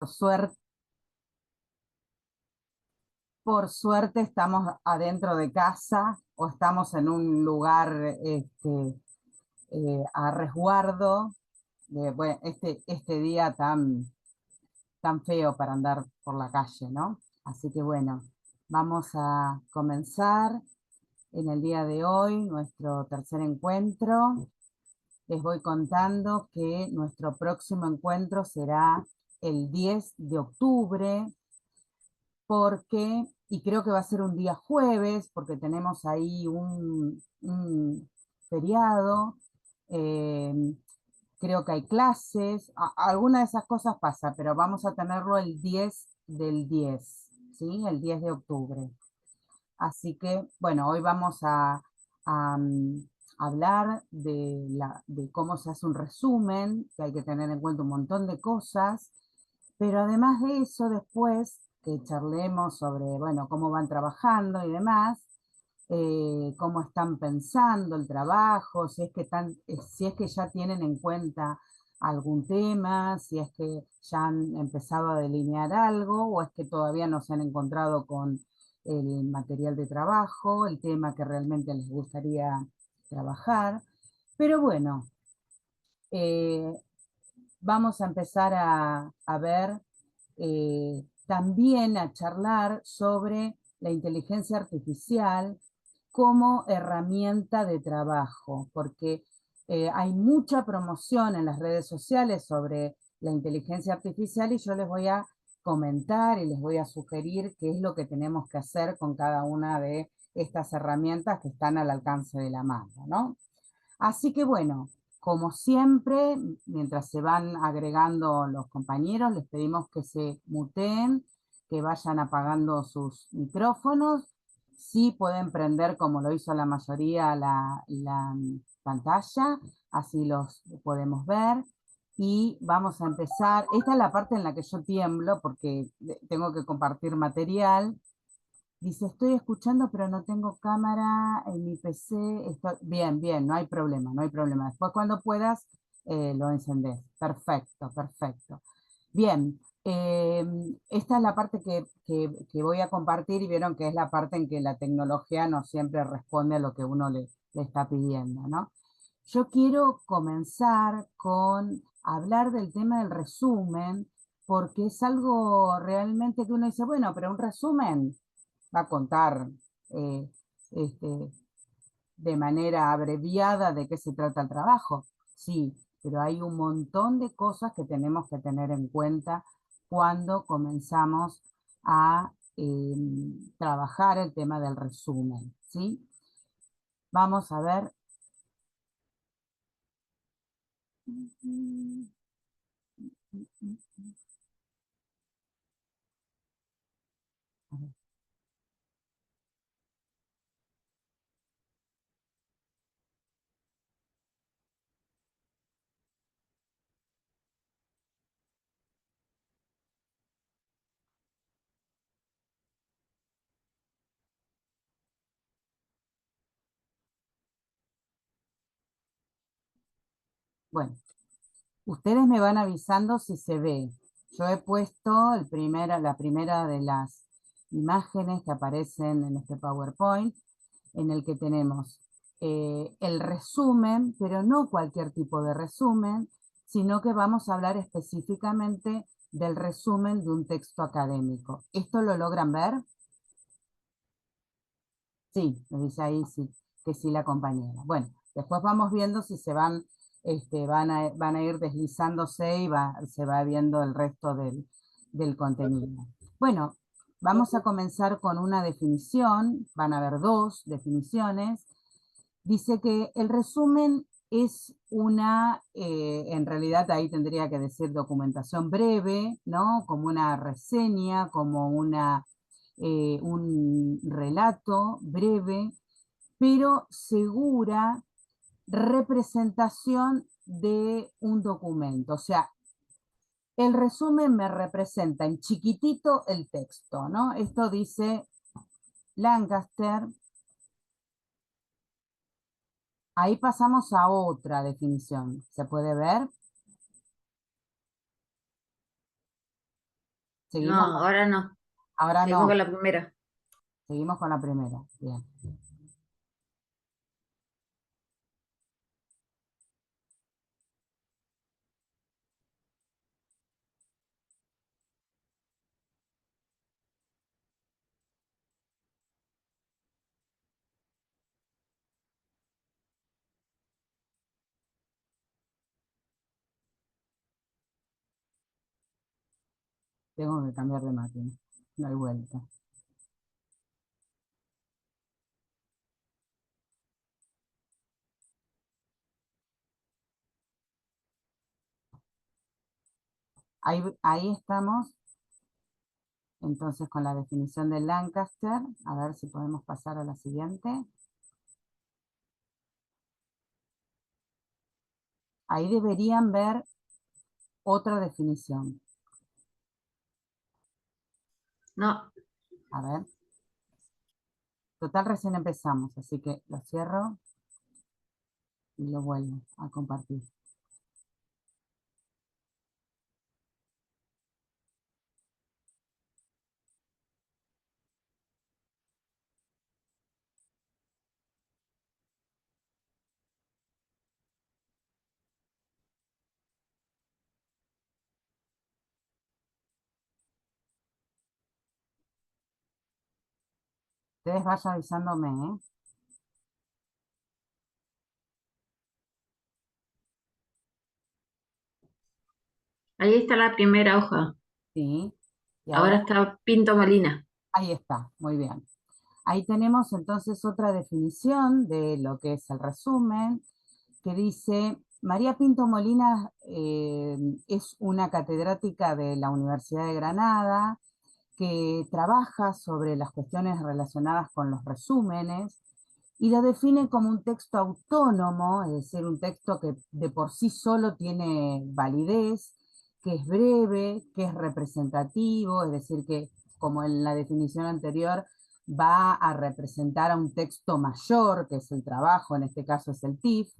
Suerte, por suerte estamos adentro de casa o estamos en un lugar a resguardo de bueno, este día tan feo para andar por la calle, ¿no? Así que bueno, vamos a comenzar en el día de hoy nuestro tercer encuentro. Les voy contando que nuestro próximo encuentro será el 10 de octubre porque, y creo que va a ser un día jueves, porque tenemos ahí un feriado, eh, creo que hay clases, alguna de esas cosas pasa, pero vamos a tenerlo el 10 del 10, ¿sí? El 10 de octubre. Así que, bueno, hoy vamos a hablar de cómo se hace un resumen, que hay que tener en cuenta un montón de cosas, pero además de eso, después que charlemos sobre, bueno, cómo van trabajando y demás, cómo están pensando el trabajo, si es que ya tienen en cuenta algún tema, si es que ya han empezado a delinear algo o es que todavía no se han encontrado con el material de trabajo, el tema que realmente les gustaría trabajar. Pero bueno, eh, vamos a empezar a ver también a charlar sobre la inteligencia artificial como herramienta de trabajo, porque hay mucha promoción en las redes sociales sobre la inteligencia artificial y yo les voy a comentar y les voy a sugerir qué es lo que tenemos que hacer con cada una de estas herramientas que están al alcance de la mano, ¿no? Así que bueno, como siempre, mientras se van agregando los compañeros, les pedimos que se muteen, que vayan apagando sus micrófonos. Sí pueden prender, como lo hizo la mayoría, la pantalla, así los podemos ver. Y vamos a empezar. Esta es la parte en la que yo tiemblo porque tengo que compartir material. Dice, estoy escuchando, pero no tengo cámara en mi PC. Bien, bien, no hay problema, no hay problema. Después cuando puedas, lo encendés. Perfecto, perfecto. Bien, esta es la parte que voy a compartir y vieron que es la parte en que la tecnología no siempre responde a lo que uno le está pidiendo, ¿no? Yo quiero comenzar con hablar del tema del resumen, porque es algo realmente que uno dice, bueno, pero un resumen va a contar eh, este, de manera abreviada de qué se trata el trabajo. Sí, pero hay un montón de cosas que tenemos que tener en cuenta cuando comenzamos a trabajar el tema del resumen, ¿sí? Vamos a ver. Bueno, ustedes me van avisando si se ve. Yo he puesto la primera de las imágenes que aparecen en este PowerPoint, en el que tenemos el resumen, pero no cualquier tipo de resumen, sino que vamos a hablar específicamente del resumen de un texto académico. ¿Esto lo logran ver? Sí, me dice ahí sí, que sí la compañera. Bueno, después vamos viendo si van a ir deslizándose y se va viendo el resto del contenido. Bueno, vamos a comenzar con una definición, van a haber dos definiciones. Dice que el resumen es en realidad ahí tendría que decir documentación breve, ¿no? Como una reseña, como un relato breve, pero segura representación de un documento. O sea, el resumen me representa en chiquitito el texto, ¿no? Esto dice Lancaster. Ahí pasamos a otra definición. ¿Se puede ver? No, Seguimos, ahora no. ahora Seguimos no, con la primera. seguimos con la primera. Bien. Tengo que cambiar de máquina. No hay vuelta. Ahí estamos, entonces, con la definición de Lancaster. A ver si podemos pasar a la siguiente. Ahí deberían ver otra definición. No, A ver. Total, recién empezamos, así que lo cierro y lo vuelvo a compartir. Ustedes vayan avisándome, ¿eh? ahí está la primera hoja. Sí. Y Ahora ahora, está Pinto Molina. ahí está, muy bien. Ahí tenemos entonces otra definición de lo que es el resumen, que dice, María Pinto Molina es una catedrática de la Universidad de Granada que trabaja sobre las cuestiones relacionadas con los resúmenes y lo define como un texto autónomo, es decir, un texto que de por sí solo tiene validez, que es breve, que es representativo, es decir, que como en la definición anterior, va a representar a un texto mayor, que es el trabajo, en este caso es el TIF,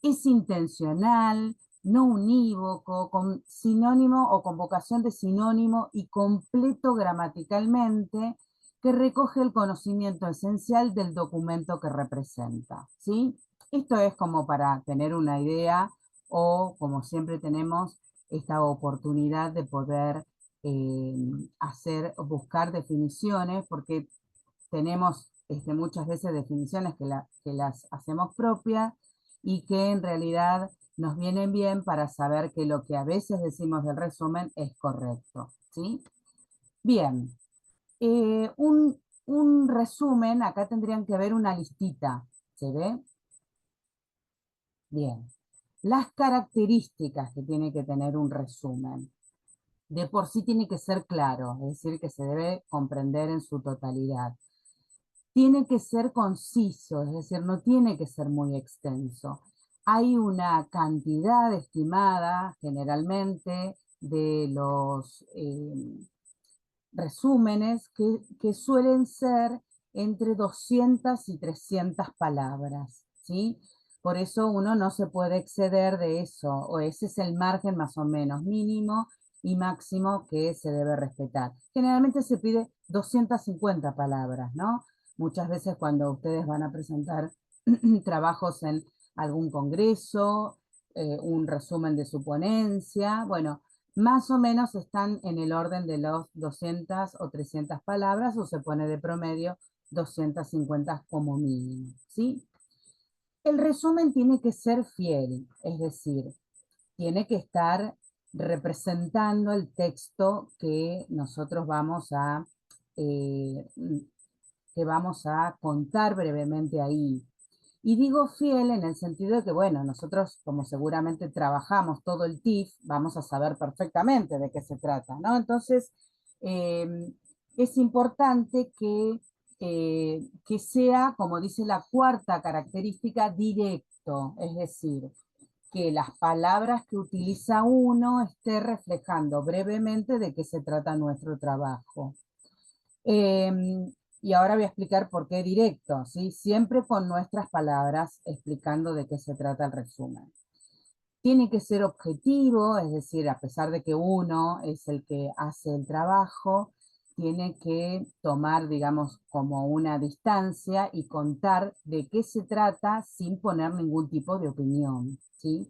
es intencional, no unívoco, con sinónimo o convocación de sinónimo y completo gramaticalmente, que recoge el conocimiento esencial del documento que representa, ¿sí? Esto es como para tener una idea o, como siempre tenemos, esta oportunidad de poder buscar definiciones, porque tenemos muchas veces definiciones que las hacemos propias y que en realidad nos vienen bien para saber que lo que a veces decimos del resumen es correcto, ¿sí? Bien, un resumen, acá tendrían que ver una listita, ¿se ve? Bien. Las características que tiene que tener un resumen. De por sí tiene que ser claro, es decir, que se debe comprender en su totalidad. Tiene que ser conciso, es decir, no tiene que ser muy extenso. Hay una cantidad estimada generalmente de los resúmenes que suelen ser entre 200 y 300 palabras, ¿sí? Por eso uno no se puede exceder de eso, o ese es el margen más o menos mínimo y máximo que se debe respetar. Generalmente se pide 250 palabras, ¿no? Muchas veces cuando ustedes van a presentar trabajos en algún congreso, un resumen de su ponencia, bueno, más o menos están en el orden de los 200 o 300 palabras, o se pone de promedio 250 como mínimo, ¿sí? El resumen tiene que ser fiel, es decir, tiene que estar representando el texto eh, que vamos a contar brevemente ahí. Y digo fiel en el sentido de que, bueno, nosotros como seguramente trabajamos todo el TIF, vamos a saber perfectamente de qué se trata, ¿no? Entonces, eh, es importante que sea, como dice la cuarta característica, directo, es decir, que las palabras que utiliza uno esté reflejando brevemente de qué se trata nuestro trabajo. Y ahora voy a explicar por qué directo, ¿sí? Siempre con nuestras palabras explicando de qué se trata el resumen. Tiene que ser objetivo, es decir, a pesar de que uno es el que hace el trabajo, tiene que tomar, digamos, como una distancia y contar de qué se trata sin poner ningún tipo de opinión, ¿sí?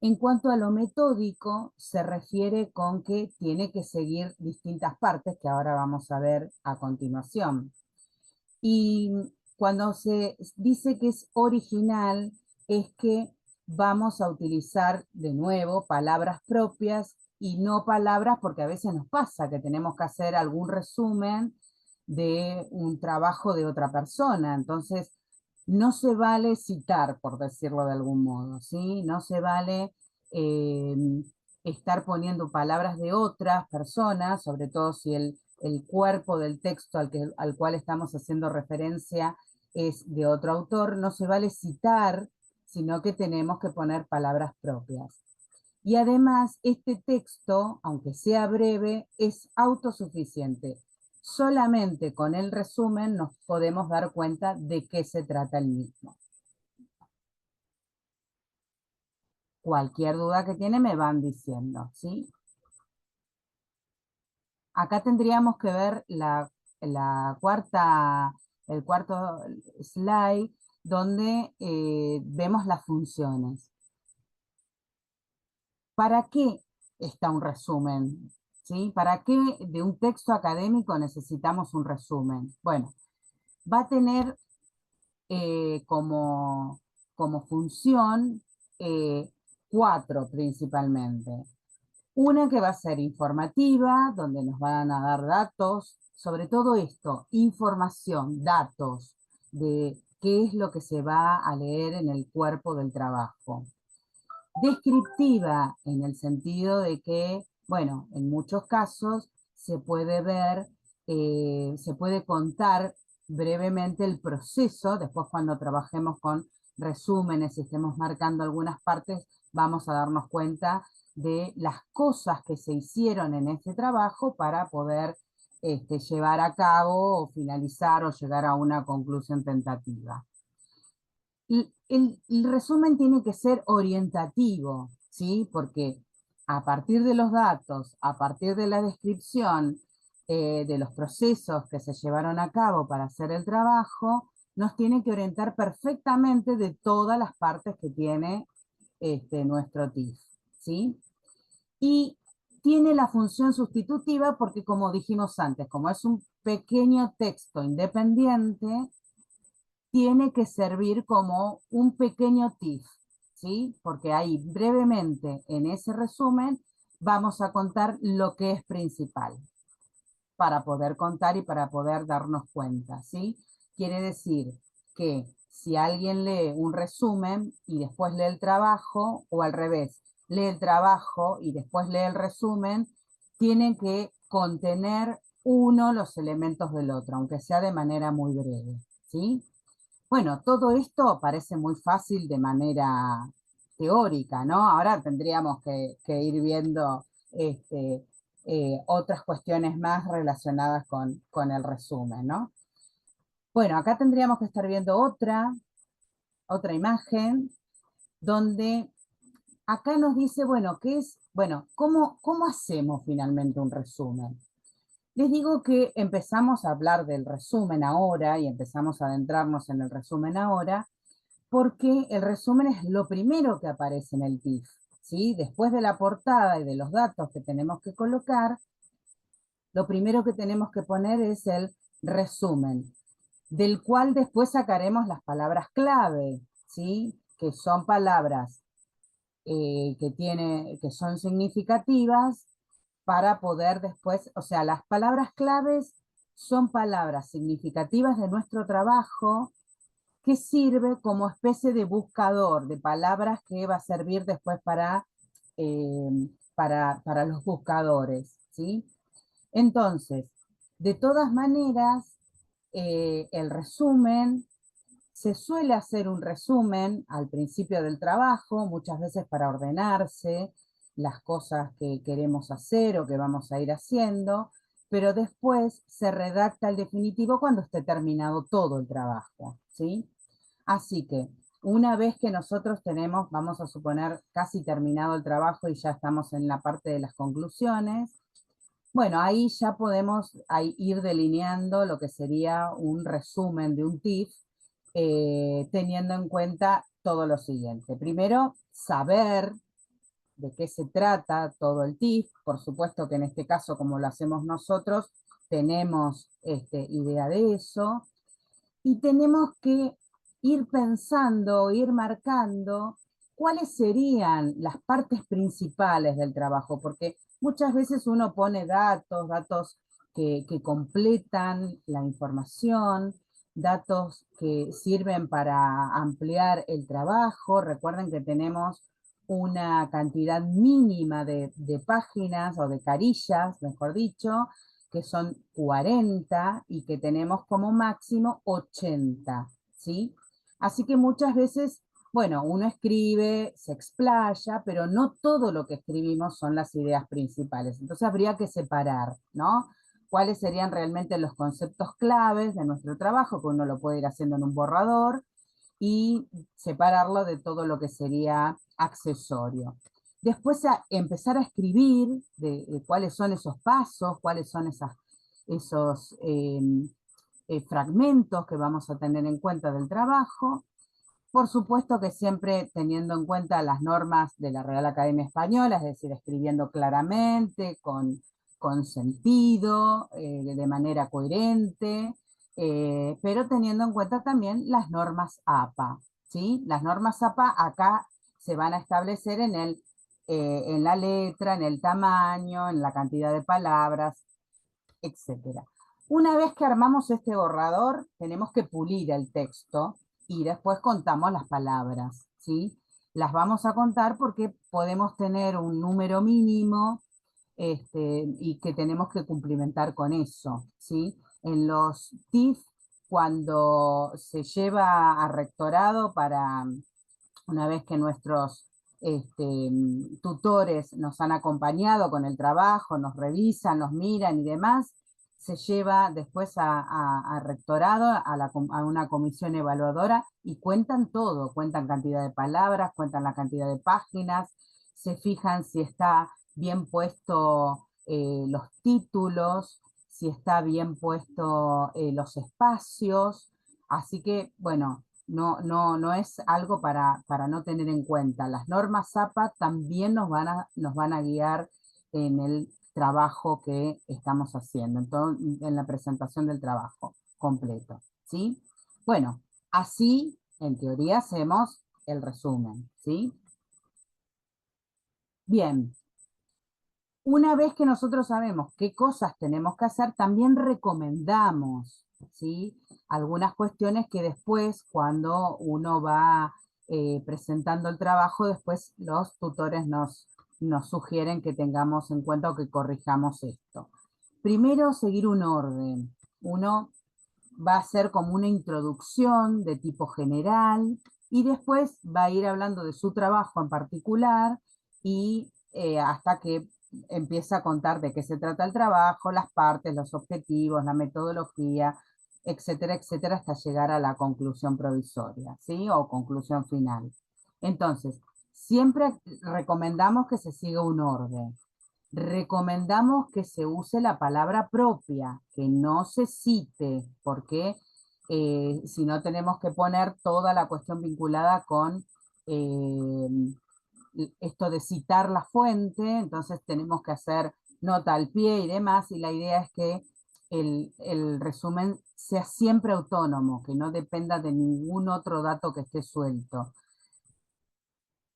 En cuanto a lo metódico, se refiere con que tiene que seguir distintas partes, que ahora vamos a ver a continuación. Y cuando se dice que es original, es que vamos a utilizar de nuevo palabras propias y no palabras, porque a veces nos pasa que tenemos que hacer algún resumen de un trabajo de otra persona. Entonces, no se vale citar, por decirlo de algún modo, ¿sí? No se vale eh, estar poniendo palabras de otras personas, sobre todo si el cuerpo del texto al cual estamos haciendo referencia es de otro autor, no se vale citar, sino que tenemos que poner palabras propias. Y además, este texto, aunque sea breve, es autosuficiente. Solamente con el resumen nos podemos dar cuenta de qué se trata el mismo. Cualquier duda que tiene me van diciendo, ¿sí? Acá tendríamos que ver el cuarto slide, donde vemos las funciones. ¿Para qué está un resumen? ¿Sí? ¿Para qué de un texto académico necesitamos un resumen? Bueno, va a tener como función eh, cuatro principalmente. Una que va a ser informativa, donde nos van a dar datos, sobre todo esto, información, datos de qué es lo que se va a leer en el cuerpo del trabajo. Descriptiva, en el sentido de que, bueno, en muchos casos se puede ver, se puede contar brevemente el proceso, después cuando trabajemos con resúmenes y estemos marcando algunas partes, vamos a darnos cuenta de las cosas que se hicieron en ese trabajo para poder llevar a cabo o finalizar o llegar a una conclusión tentativa. El resumen tiene que ser orientativo, ¿sí? Porque a partir de los datos, a partir de la descripción de los procesos que se llevaron a cabo para hacer el trabajo, nos tiene que orientar perfectamente de todas las partes que tiene nuestro TIF, ¿sí? Y tiene la función sustitutiva porque, como dijimos antes, como es un pequeño texto independiente, tiene que servir como un pequeño TIF, ¿sí? Porque ahí brevemente en ese resumen vamos a contar lo que es principal para poder contar y para poder darnos cuenta, ¿sí? Quiere decir que si alguien lee un resumen y después lee el trabajo, o al revés, lee el trabajo y después lee el resumen, tiene que contener uno los elementos del otro, aunque sea de manera muy breve, ¿sí? Bueno, todo esto parece muy fácil de manera teórica, ¿no? Ahora tendríamos que ir viendo otras cuestiones más relacionadas con el resumen, ¿no? Bueno, acá tendríamos que estar viendo otra imagen, donde acá nos dice, bueno, ¿qué es? Bueno, ¿cómo hacemos finalmente un resumen? Les digo que empezamos a hablar del resumen ahora y empezamos a adentrarnos en el resumen ahora, porque el resumen es lo primero que aparece en el TIF, ¿sí? Después de la portada y de los datos que tenemos que colocar, lo primero que tenemos que poner es el resumen, del cual después sacaremos las palabras clave, ¿sí? Que son palabras que son significativas para poder después, o sea, las palabras claves son palabras significativas de nuestro trabajo que sirve como especie de buscador de palabras que va a servir después para los buscadores, ¿sí? Entonces, de todas maneras, el resumen, se suele hacer un resumen al principio del trabajo, muchas veces para ordenarse las cosas que queremos hacer o que vamos a ir haciendo, pero después se redacta el definitivo cuando esté terminado todo el trabajo, ¿sí? Así que una vez que nosotros tenemos, vamos a suponer, casi terminado el trabajo y ya estamos en la parte de las conclusiones, bueno, ahí ya podemos ir delineando lo que sería un resumen de un TIF, teniendo en cuenta todo lo siguiente. Primero, saber de qué se trata todo el TIF. Por supuesto que en este caso, como lo hacemos nosotros, tenemos idea de eso. Y tenemos que ir pensando, ir marcando cuáles serían las partes principales del trabajo, porque muchas veces uno pone datos que completan la información, datos que sirven para ampliar el trabajo. Recuerden que tenemos una cantidad mínima de páginas o de carillas, mejor dicho, que son 40 y que tenemos como máximo 80, ¿sí? Así que muchas veces, bueno, uno escribe, se explaya, pero no todo lo que escribimos son las ideas principales. Entonces habría que separar, ¿no? ¿Cuáles serían realmente los conceptos claves de nuestro trabajo, que uno lo puede ir haciendo en un borrador, y separarlo de todo lo que sería accesorio? Después empezar a escribir de cuáles son esos pasos, cuáles son esos fragmentos que vamos a tener en cuenta del trabajo. Por supuesto que siempre teniendo en cuenta las normas de la Real Academia Española, es decir, escribiendo claramente, con sentido, de manera coherente, pero teniendo en cuenta también las normas APA, ¿sí? Las normas APA acá se van a establecer en la letra, en el tamaño, en la cantidad de palabras, etcétera. Una vez que armamos este borrador, tenemos que pulir el texto y después contamos las palabras, ¿sí? Las vamos a contar porque podemos tener un número mínimo y que tenemos que cumplimentar con eso, ¿sí? En los TIF, cuando se lleva a rectorado para, una vez que nuestros tutores nos han acompañado con el trabajo, nos revisan, nos miran y demás, se lleva después a rectorado, a una comisión evaluadora y cuentan todo, cuentan cantidad de palabras, cuentan la cantidad de páginas, se fijan si está bien puesto los títulos, si está bien puesto los espacios, así que bueno, no es algo para no tener en cuenta. Las normas APA también nos van a guiar en el trabajo que estamos haciendo, en la presentación del trabajo completo, ¿sí? Bueno, así en teoría hacemos el resumen, ¿sí? Bien, una vez que nosotros sabemos qué cosas tenemos que hacer, también recomendamos, ¿sí? Algunas cuestiones que después, cuando uno va presentando el trabajo, después los tutores nos sugieren que tengamos en cuenta o que corrijamos esto. Primero, seguir un orden. Uno va a ser como una introducción de tipo general y después va a ir hablando de su trabajo en particular y hasta que empieza a contar de qué se trata el trabajo, las partes, los objetivos, la metodología, etcétera, etcétera, hasta llegar a la conclusión provisoria, ¿sí? O conclusión final. Entonces, siempre recomendamos que se siga un orden. Recomendamos que se use la palabra propia, que no se cite, porque si no tenemos que poner toda la cuestión vinculada con eh, esto de citar la fuente, entonces tenemos que hacer nota al pie y demás, y la idea es que el resumen sea siempre autónomo, que no dependa de ningún otro dato que esté suelto.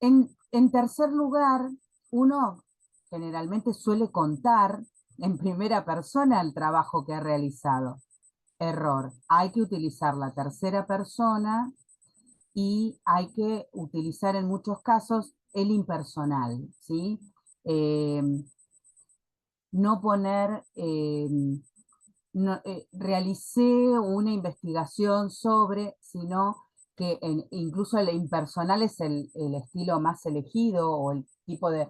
En tercer lugar, uno generalmente suele contar en primera persona el trabajo que ha realizado. Error. Hay que utilizar la tercera persona y hay que utilizar en muchos casos el impersonal, ¿sí? Eh, no poner, no, realicé una investigación sobre, sino que incluso el impersonal es el estilo más elegido o el tipo de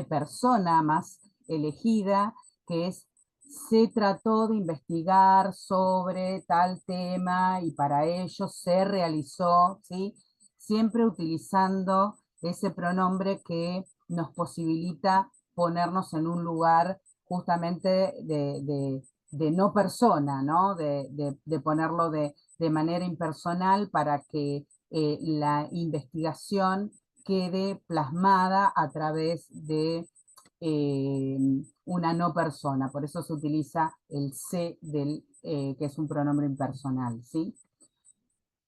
persona más elegida, que es, se trató de investigar sobre tal tema y para ello se realizó, ¿sí? siempre utilizando ese pronombre que nos posibilita ponernos en un lugar justamente de no persona, ¿no? De ponerlo de manera impersonal para que la investigación quede plasmada a través de una no persona. Por eso se utiliza el se que es un pronombre impersonal, ¿sí?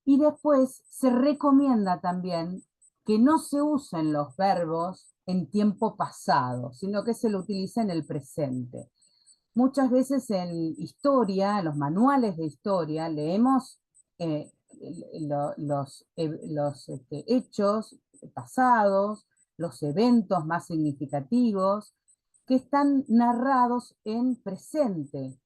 Y después se recomienda también que no se usen los verbos en tiempo pasado, sino que se lo utilice en el presente. Muchas veces en historia, en los manuales de historia, leemos los hechos pasados, los eventos más significativos, que están narrados en presente.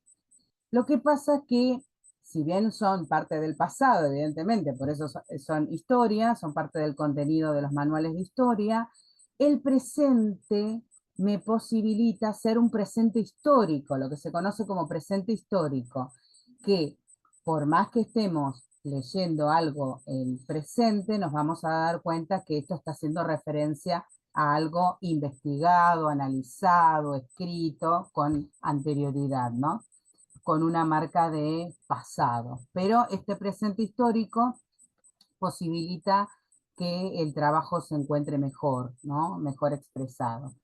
Lo que pasa es que, si bien son parte del pasado, evidentemente, por eso son historias, son parte del contenido de los manuales de historia, el presente me posibilita ser un presente histórico, lo que se conoce como presente histórico, que por más que estemos leyendo algo en presente, nos vamos a dar cuenta que esto está haciendo referencia a algo investigado, analizado, escrito con anterioridad, ¿no? Con una marca de pasado. Pero este presente histórico posibilita que el trabajo se encuentre mejor, ¿no? Mejor expresado.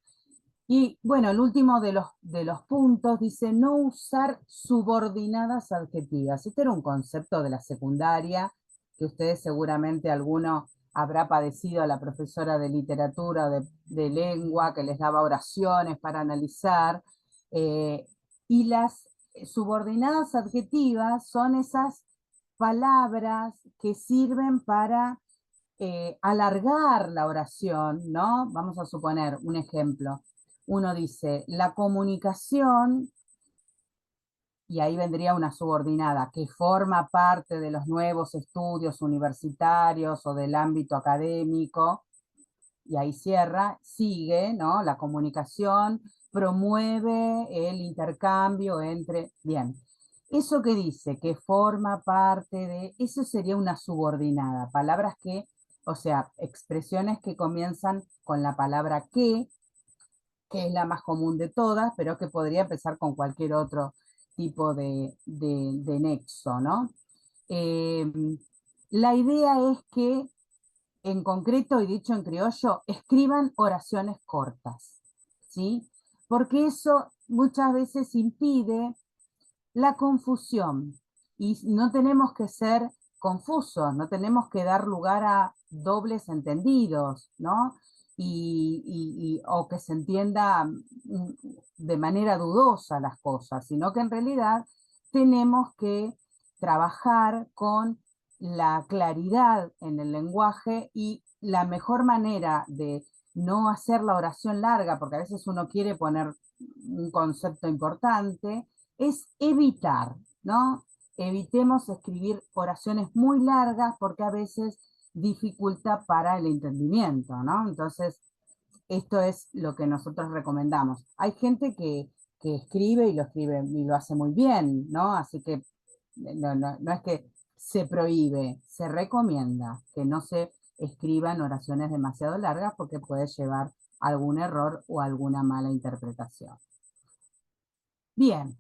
Y bueno, el último de los puntos dice no usar subordinadas adjetivas. Este era un concepto de la secundaria que ustedes seguramente alguno habrá padecido a la profesora de literatura o de lengua que les daba oraciones para analizar. Y las subordinadas adjetivas son esas palabras que sirven para alargar la oración, ¿no? Vamos a suponer un ejemplo. Uno dice, la comunicación, y ahí vendría una subordinada, que forma parte de los nuevos estudios universitarios o del ámbito académico, y ahí cierra, sigue, ¿no? La comunicación promueve el intercambio entre, bien, eso que dice, que forma parte de, eso sería una subordinada, palabras que, o sea, expresiones que comienzan con la palabra que es la más común de todas, pero que podría empezar con cualquier otro tipo de nexo, ¿no? Eh, la idea es que, en concreto y dicho en criollo, escriban oraciones cortas, ¿sí? Porque eso muchas veces impide la confusión. Y no tenemos que ser confusos, no tenemos que dar lugar a dobles entendidos, ¿no? O que se entienda de manera dudosa las cosas, sino que en realidad tenemos que trabajar con la claridad en el lenguaje y la mejor manera de no hacer la oración larga, porque a veces uno quiere poner un concepto importante, es evitar, ¿no? Evitemos escribir oraciones muy largas porque a veces dificulta para el entendimiento, ¿no? Entonces, esto es lo que nosotros recomendamos. Hay gente que escribe y lo hace muy bien, ¿no? Así que no es que se prohíbe, se recomienda que no se escriban oraciones demasiado largas porque puede llevar a algún error o alguna mala interpretación. Bien,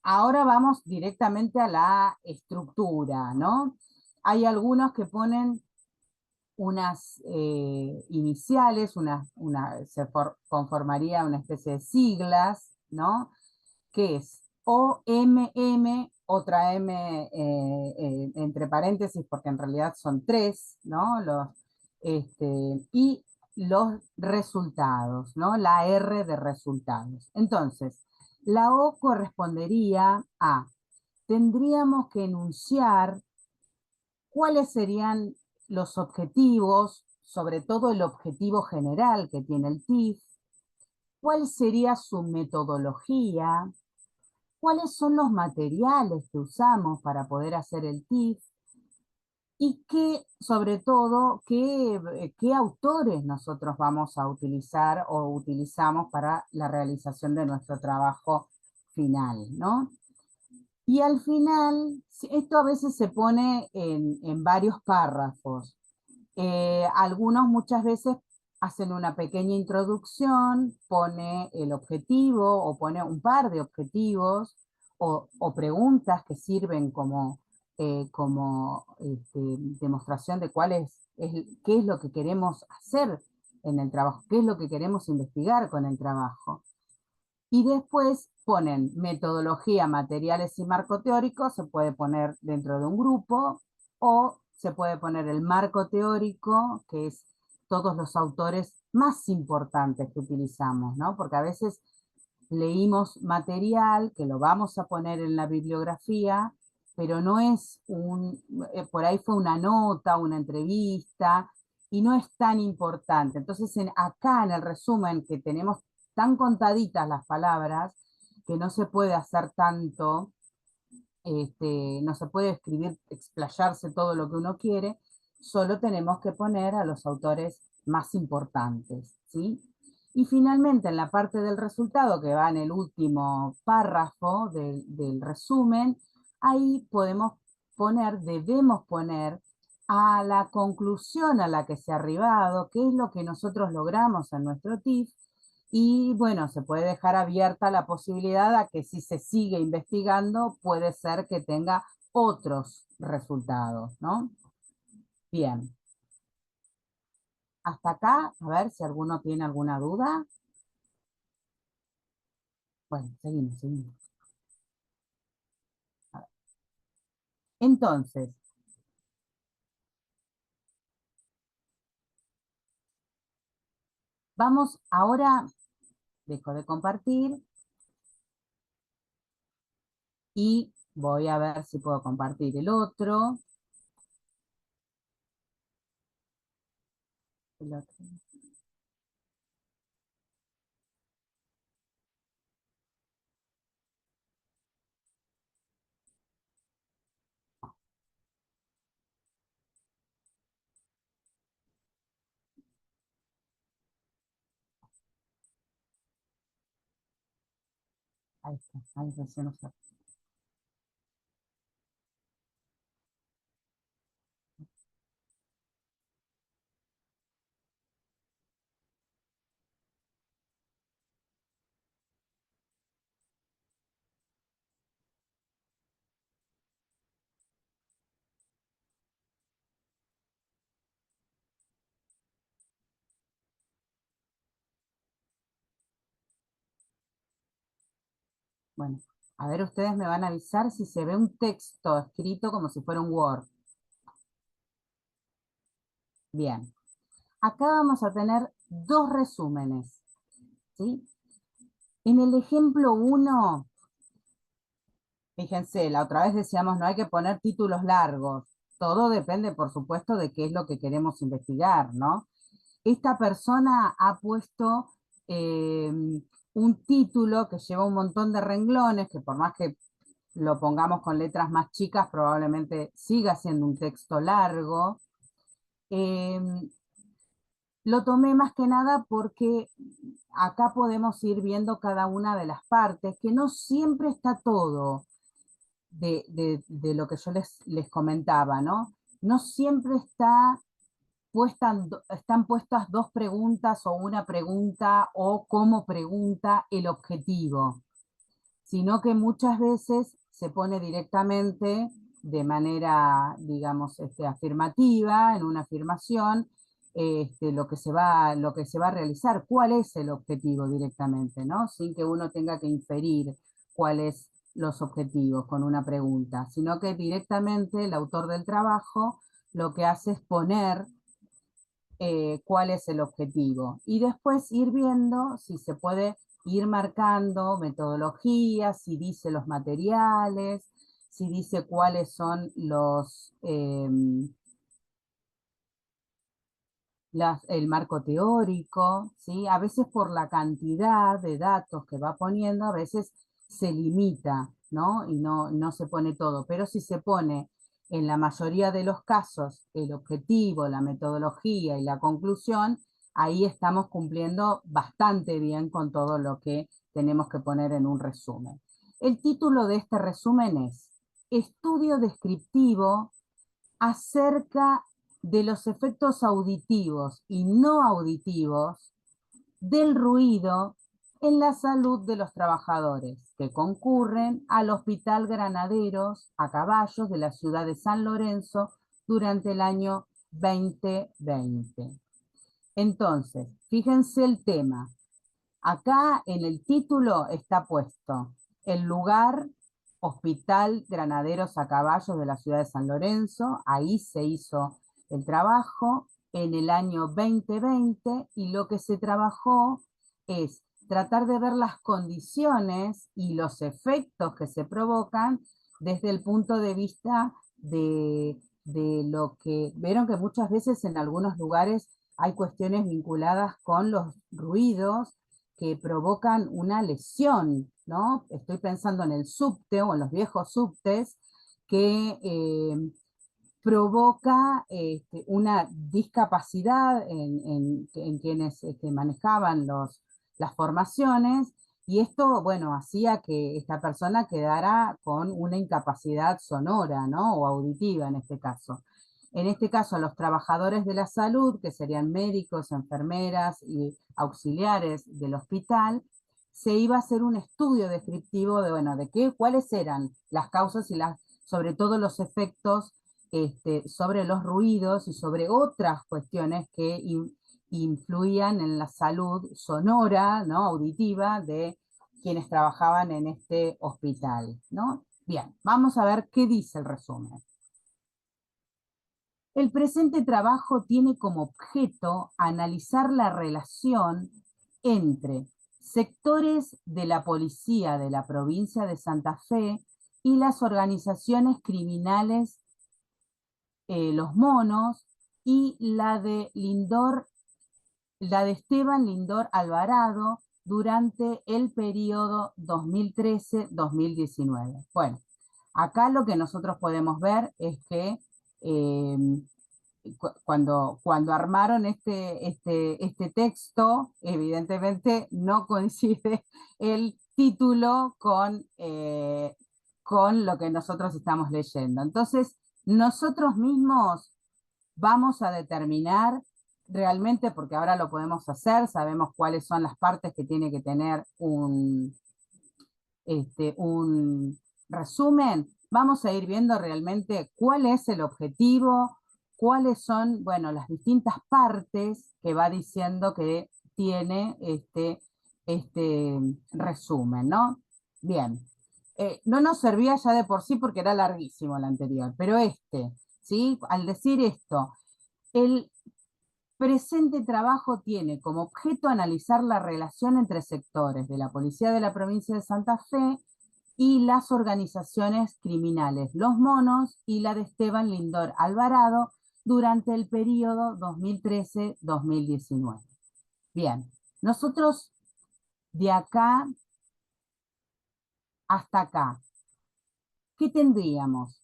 ahora vamos directamente a la estructura, ¿no? Hay algunos que ponen unas iniciales, conformaría una especie de siglas, ¿no? Que es OMM, otra M entre paréntesis, porque en realidad son tres, ¿no? Y los resultados, ¿no? La R de resultados. Entonces, la O correspondería a, tendríamos que enunciar cuáles serían los objetivos, sobre todo el objetivo general que tiene el TIF, cuál sería su metodología, cuáles son los materiales que usamos para poder hacer el TIF y sobre todo, qué autores nosotros vamos a utilizar o utilizamos para la realización de nuestro trabajo final, ¿no? Y al final, esto a veces se pone en varios párrafos. Algunos muchas veces hacen una pequeña introducción, pone el objetivo o pone un par de objetivos o preguntas que sirven como demostración de qué es lo que queremos hacer en el trabajo, qué es lo que queremos investigar con el trabajo. Y después ponen metodología, materiales y marco teórico, se puede poner dentro de un grupo, o se puede poner el marco teórico, que es todos los autores más importantes que utilizamos, ¿no? Porque a veces leímos material que lo vamos a poner en la bibliografía, pero no es por ahí fue una nota, una entrevista, y no es tan importante. Entonces, acá en el resumen que tenemos tan contaditas las palabras, que no se puede hacer tanto, no se puede escribir, explayarse todo lo que uno quiere, solo tenemos que poner a los autores más importantes, ¿sí? Y finalmente, en la parte del resultado, que va en el último párrafo del resumen, ahí debemos poner a la conclusión a la que se ha arribado, qué es lo que nosotros logramos en nuestro TIF, y bueno, se puede dejar abierta la posibilidad a que si se sigue investigando, puede ser que tenga otros resultados, ¿no? Bien. Hasta acá, a ver si alguno tiene alguna duda. Bueno, seguimos. A ver. Entonces, vamos ahora, dejo de compartir y voy a ver si puedo compartir el otro. El otro. Ahí está, ahí recién nos. Bueno, a ver, ustedes me van a avisar si se ve un texto escrito como si fuera un Word. Bien, acá vamos a tener dos resúmenes, ¿sí? En el ejemplo 1, fíjense, la otra vez decíamos no hay que poner títulos largos. Todo depende, por supuesto, de qué es lo que queremos investigar, ¿no? Esta persona ha puesto eh, un título que lleva un montón de renglones, que por más que lo pongamos con letras más chicas, probablemente siga siendo un texto largo. Eh, lo tomé más que nada porque acá podemos ir viendo cada una de las partes, que no siempre está todo de lo que yo les comentaba, ¿no? No siempre están puestas dos preguntas o una pregunta o como pregunta el objetivo, sino que muchas veces se pone directamente de manera, digamos, afirmativa, en una afirmación, lo que se va a realizar, cuál es el objetivo directamente, ¿no? Sin que uno tenga que inferir cuáles los objetivos con una pregunta, sino que directamente el autor del trabajo lo que hace es poner cuál es el objetivo. Y después ir viendo si se puede ir marcando metodologías, si dice los materiales, si dice cuáles son el marco teórico, ¿sí? A veces por la cantidad de datos que va poniendo, a veces se limita, ¿no? Y no se pone todo, pero si se pone en la mayoría de los casos el objetivo, la metodología y la conclusión, ahí estamos cumpliendo bastante bien con todo lo que tenemos que poner en un resumen. El título de este resumen es Estudio descriptivo acerca de los efectos auditivos y no auditivos del ruido en la salud de los trabajadores que concurren al Hospital Granaderos a Caballos de la ciudad de San Lorenzo durante el año 2020. Entonces, fíjense el tema. Acá en el título está puesto el lugar Hospital Granaderos a Caballos de la ciudad de San Lorenzo, ahí se hizo el trabajo en el año 2020 y lo que se trabajó es tratar de ver las condiciones y los efectos que se provocan desde el punto de vista de lo que, vieron que muchas veces en algunos lugares hay cuestiones vinculadas con los ruidos que provocan una lesión, ¿no? Estoy pensando en el subte o en los viejos subtes que provoca una discapacidad en quienes manejaban las formaciones, y esto, bueno, hacía que esta persona quedara con una incapacidad sonora, ¿no? O auditiva en este caso. En este caso, los trabajadores de la salud, que serían médicos, enfermeras y auxiliares del hospital, se iba a hacer un estudio descriptivo de, bueno, cuáles eran las causas y sobre todo los efectos sobre los ruidos y sobre otras cuestiones que influían en la salud sonora, ¿no? Auditiva de quienes trabajaban en este hospital, ¿no? Bien, vamos a ver qué dice el resumen. El presente trabajo tiene como objeto analizar la relación entre sectores de la policía de la provincia de Santa Fe y las organizaciones criminales Los Monos y la de Esteban Lindor Alvarado durante el periodo 2013-2019. Bueno, acá lo que nosotros podemos ver es que cuando armaron este texto, evidentemente no coincide el título con lo que nosotros estamos leyendo. Entonces, nosotros mismos vamos a determinar realmente, porque ahora lo podemos hacer, sabemos cuáles son las partes que tiene que tener un resumen, vamos a ir viendo realmente cuál es el objetivo, cuáles son, bueno, las distintas partes que va diciendo que tiene este resumen, ¿no? Bien. No nos servía ya de por sí porque era larguísimo el anterior, pero ¿sí? Al decir esto, el presente trabajo tiene como objeto analizar la relación entre sectores de la Policía de la Provincia de Santa Fe y las organizaciones criminales Los Monos y la de Esteban Lindor Alvarado durante el periodo 2013-2019. Bien, nosotros de acá hasta acá, ¿qué tendríamos?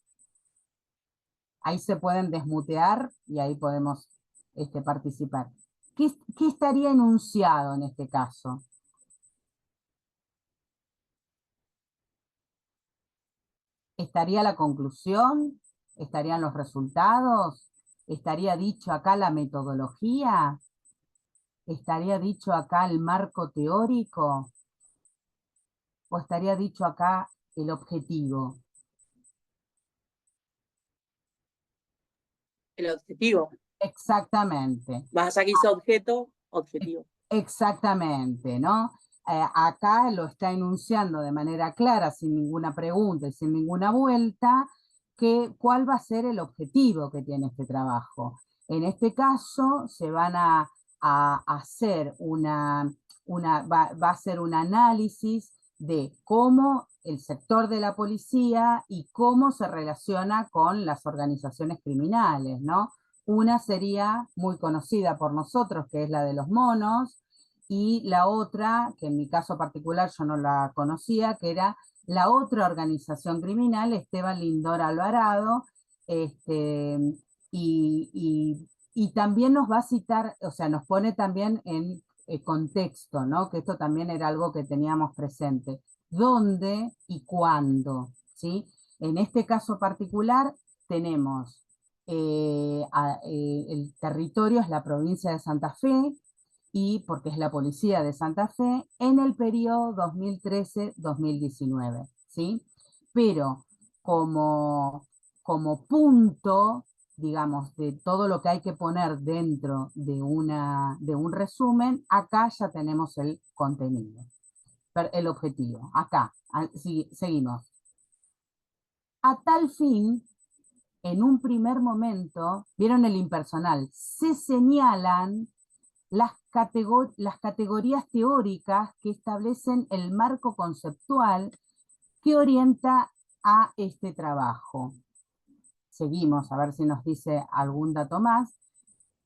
Ahí se pueden desmutear y ahí podemos participar. ¿Qué estaría enunciado en este caso? ¿Estaría la conclusión? ¿Estarían los resultados? ¿Estaría dicho acá la metodología? ¿Estaría dicho acá el marco teórico? ¿O estaría dicho acá el objetivo? El objetivo. Exactamente. Vas a dice objeto, objetivo. Exactamente, ¿no? Acá lo está enunciando de manera clara, sin ninguna pregunta y sin ninguna vuelta, cuál va a ser el objetivo que tiene este trabajo. En este caso se van a hacer va a ser un análisis de cómo el sector de la policía y cómo se relaciona con las organizaciones criminales, ¿no? Una sería muy conocida por nosotros, que es la de Los Monos, y la otra, que en mi caso particular yo no la conocía, que era la otra organización criminal, Esteban Lindor Alvarado, y también nos va a citar, o sea, nos pone también en contexto, ¿no? Que esto también era algo que teníamos presente. ¿Dónde y cuándo? ¿Sí? En este caso particular tenemos el territorio es la provincia de Santa Fe, y porque es la policía de Santa Fe, en el periodo 2013-2019, ¿sí? Pero como punto, digamos, de todo lo que hay que poner dentro de un resumen, acá ya tenemos el contenido, el objetivo. Acá, seguimos. A tal fin, en un primer momento, vieron el impersonal, se señalan las categorías teóricas que establecen el marco conceptual que orienta a este trabajo. Seguimos, a ver si nos dice algún dato más.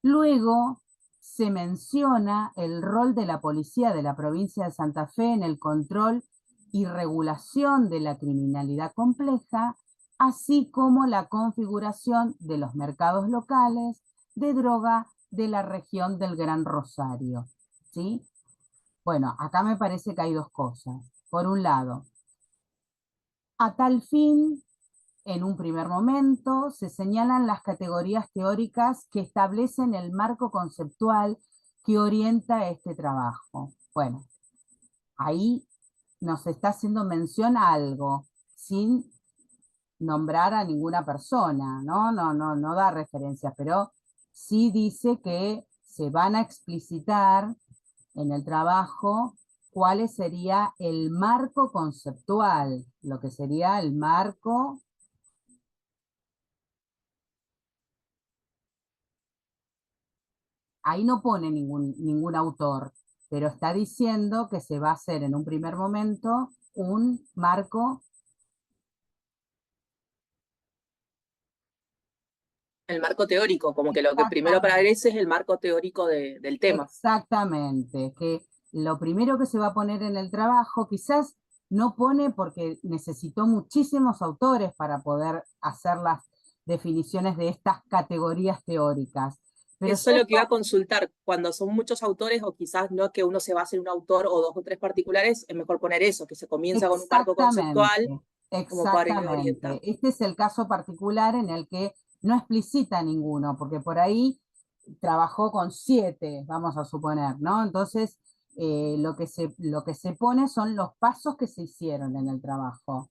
Luego se menciona el rol de la policía de la provincia de Santa Fe en el control y regulación de la criminalidad compleja, así como la configuración de los mercados locales de droga de la región del Gran Rosario, ¿sí? Bueno, acá me parece que hay dos cosas. Por un lado, a tal fin, en un primer momento, se señalan las categorías teóricas que establecen el marco conceptual que orienta este trabajo. Bueno, ahí nos está haciendo mención a algo, sin nombrar a ninguna persona, ¿no? No da referencias, pero sí dice que se van a explicitar en el trabajo cuál sería el marco conceptual, lo que sería el marco. Ahí no pone ningún autor, pero está diciendo que se va a hacer en un primer momento un marco. El marco teórico, como que lo que primero aparece es el marco teórico del tema. Exactamente, que lo primero que se va a poner en el trabajo, quizás no pone porque necesitó muchísimos autores para poder hacer las definiciones de estas categorías teóricas. Pero Eso es lo que iba a consultar, cuando son muchos autores, o quizás no que uno se base en un autor o dos o tres particulares, es mejor poner eso, que se comienza con un marco conceptual como para ir orientando. Exactamente. Este es el caso particular en el que no explicita ninguno, porque por ahí trabajó con 7, vamos a suponer, ¿no? Entonces, lo que se pone son los pasos que se hicieron en el trabajo.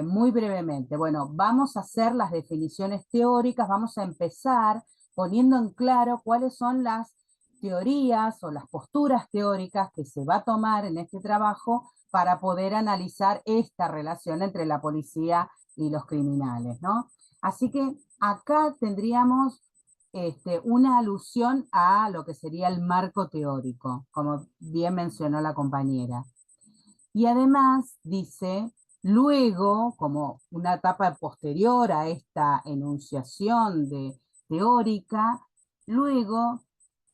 Muy brevemente, bueno, vamos a hacer las definiciones teóricas, vamos a empezar poniendo en claro cuáles son las teorías o las posturas teóricas que se va a tomar en este trabajo para poder analizar esta relación entre la policía y los criminales, ¿no? Así que acá tendríamos una alusión a lo que sería el marco teórico, como bien mencionó la compañera. Y además dice, luego, como una etapa posterior a esta enunciación teórica, luego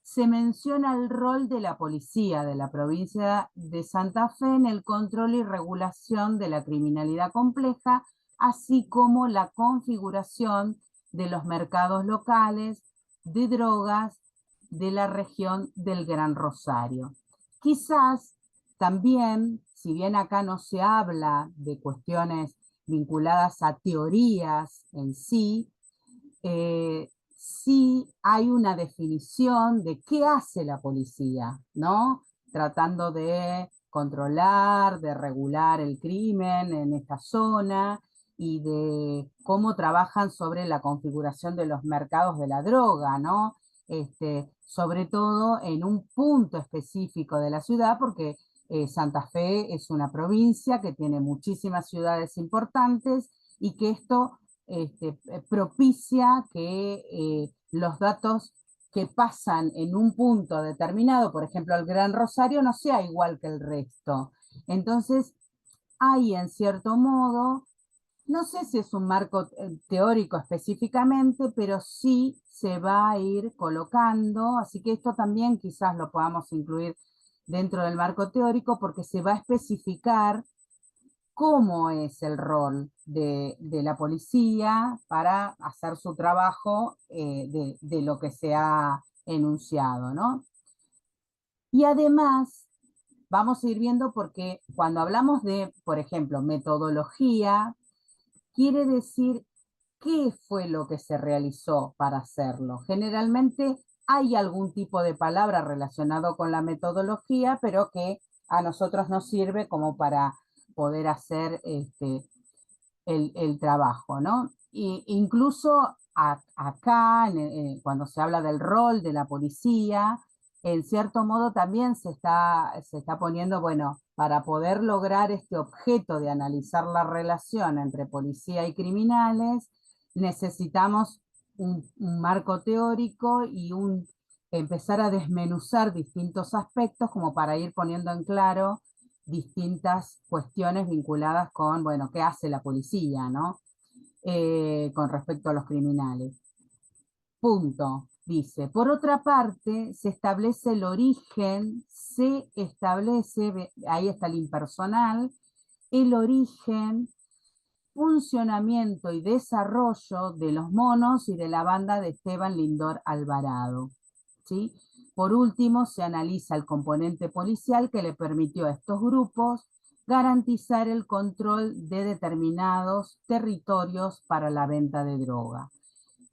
se menciona el rol de la policía de la provincia de Santa Fe en el control y regulación de la criminalidad compleja, así como la configuración de los mercados locales de drogas de la región del Gran Rosario. Quizás también, si bien acá no se habla de cuestiones vinculadas a teorías en sí, sí hay una definición de qué hace la policía, ¿no? Tratando de controlar, de regular el crimen en esta zona y de cómo trabajan sobre la configuración de los mercados de la droga, ¿no? Sobre todo en un punto específico de la ciudad, porque Santa Fe es una provincia que tiene muchísimas ciudades importantes y que esto propicia que los datos que pasan en un punto determinado, por ejemplo el Gran Rosario, no sea igual que el resto. Entonces, hay en cierto modo, no sé si es un marco teórico específicamente, pero sí se va a ir colocando, así que esto también quizás lo podamos incluir dentro del marco teórico porque se va a especificar cómo es el rol de la policía para hacer su trabajo de lo que se ha enunciado, ¿no? Y además, vamos a ir viendo porque cuando hablamos de, por ejemplo, metodología, quiere decir ¿qué fue lo que se realizó para hacerlo? Generalmente hay algún tipo de palabra relacionado con la metodología, pero que a nosotros nos sirve como para poder hacer el trabajo, ¿no? Y incluso acá, cuando se habla del rol de la policía, en cierto modo también se está poniendo, bueno, para poder lograr este objeto de analizar la relación entre policía y criminales, necesitamos un marco teórico y empezar a desmenuzar distintos aspectos como para ir poniendo en claro distintas cuestiones vinculadas con, bueno, qué hace la policía, ¿no? Con respecto a los criminales. Punto, dice. Por otra parte, se establece el origen, ahí está el impersonal, el origen, funcionamiento y desarrollo de los monos y de la banda de Esteban Lindor Alvarado, ¿sí? Por último, se analiza el componente policial que le permitió a estos grupos garantizar el control de determinados territorios para la venta de droga.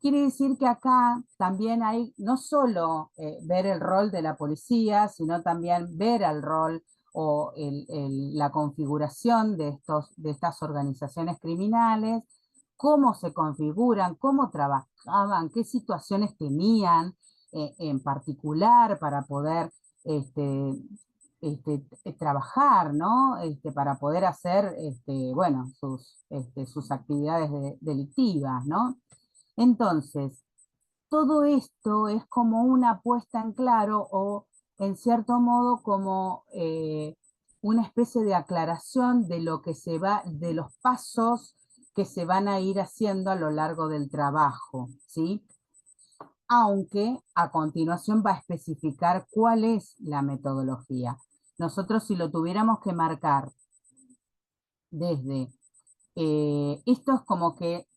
Quiere decir que acá también hay no solo ver el rol de la policía, sino también ver el rol o la configuración de estas organizaciones criminales, cómo se configuran, cómo trabajaban, qué situaciones tenían en particular para poder trabajar, ¿no? Para poder hacer bueno, sus actividades delictivas, ¿no? Entonces, todo esto es como una puesta en claro o, en cierto modo, como una especie de aclaración de lo que de los pasos que se van a ir haciendo a lo largo del trabajo, ¿sí? Aunque a continuación va a especificar cuál es la metodología. Nosotros, si lo tuviéramos que marcar desde, esto es como que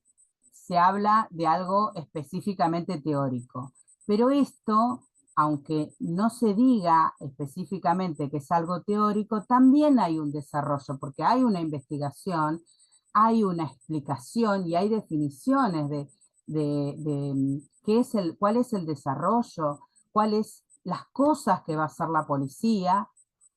se habla de algo específicamente teórico. Pero esto, aunque no se diga específicamente que es algo teórico, también hay un desarrollo, porque hay una investigación, hay una explicación y hay definiciones de cuál es el desarrollo, cuáles las cosas que va a hacer la policía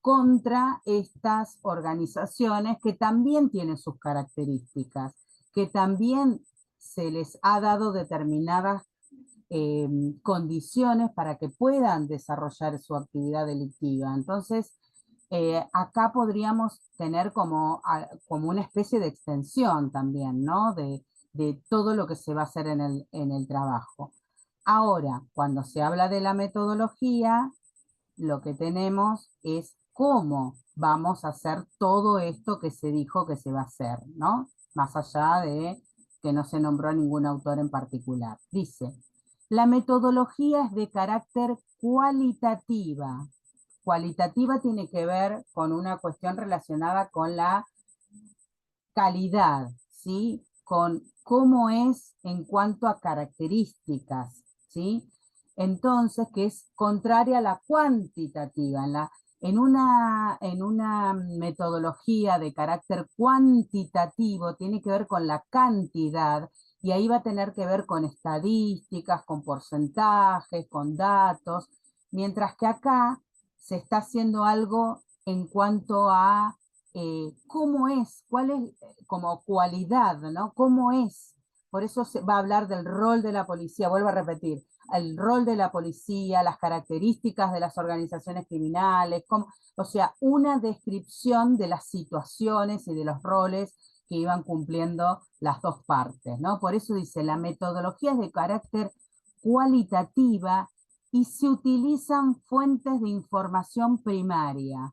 contra estas organizaciones que también tienen sus características, que también se les ha dado determinadas condiciones para que puedan desarrollar su actividad delictiva. Entonces, acá podríamos tener como una especie de extensión también, ¿no? De todo lo que se va a hacer en el trabajo. Ahora, cuando se habla de la metodología, lo que tenemos es cómo vamos a hacer todo esto que se dijo que se va a hacer, ¿no? Más allá de que no se nombró a ningún autor en particular. Dice, la metodología es de carácter cualitativa. Cualitativa tiene que ver con una cuestión relacionada con la calidad, ¿sí? Con cómo es en cuanto a características, ¿sí? Entonces, que es contraria a la cuantitativa. En una metodología de carácter cuantitativo tiene que ver con la cantidad y ahí va a tener que ver con estadísticas, con porcentajes, con datos, mientras que acá se está haciendo algo en cuanto a cómo es, cuál es como cualidad, ¿no? ¿Cómo es? Por eso se va a hablar del rol de la policía, vuelvo a repetir, el rol de la policía, las características de las organizaciones criminales, o sea, una descripción de las situaciones y de los roles que iban cumpliendo las dos partes, ¿no? Por eso dice, la metodología es de carácter cualitativa y se utilizan fuentes de información primaria,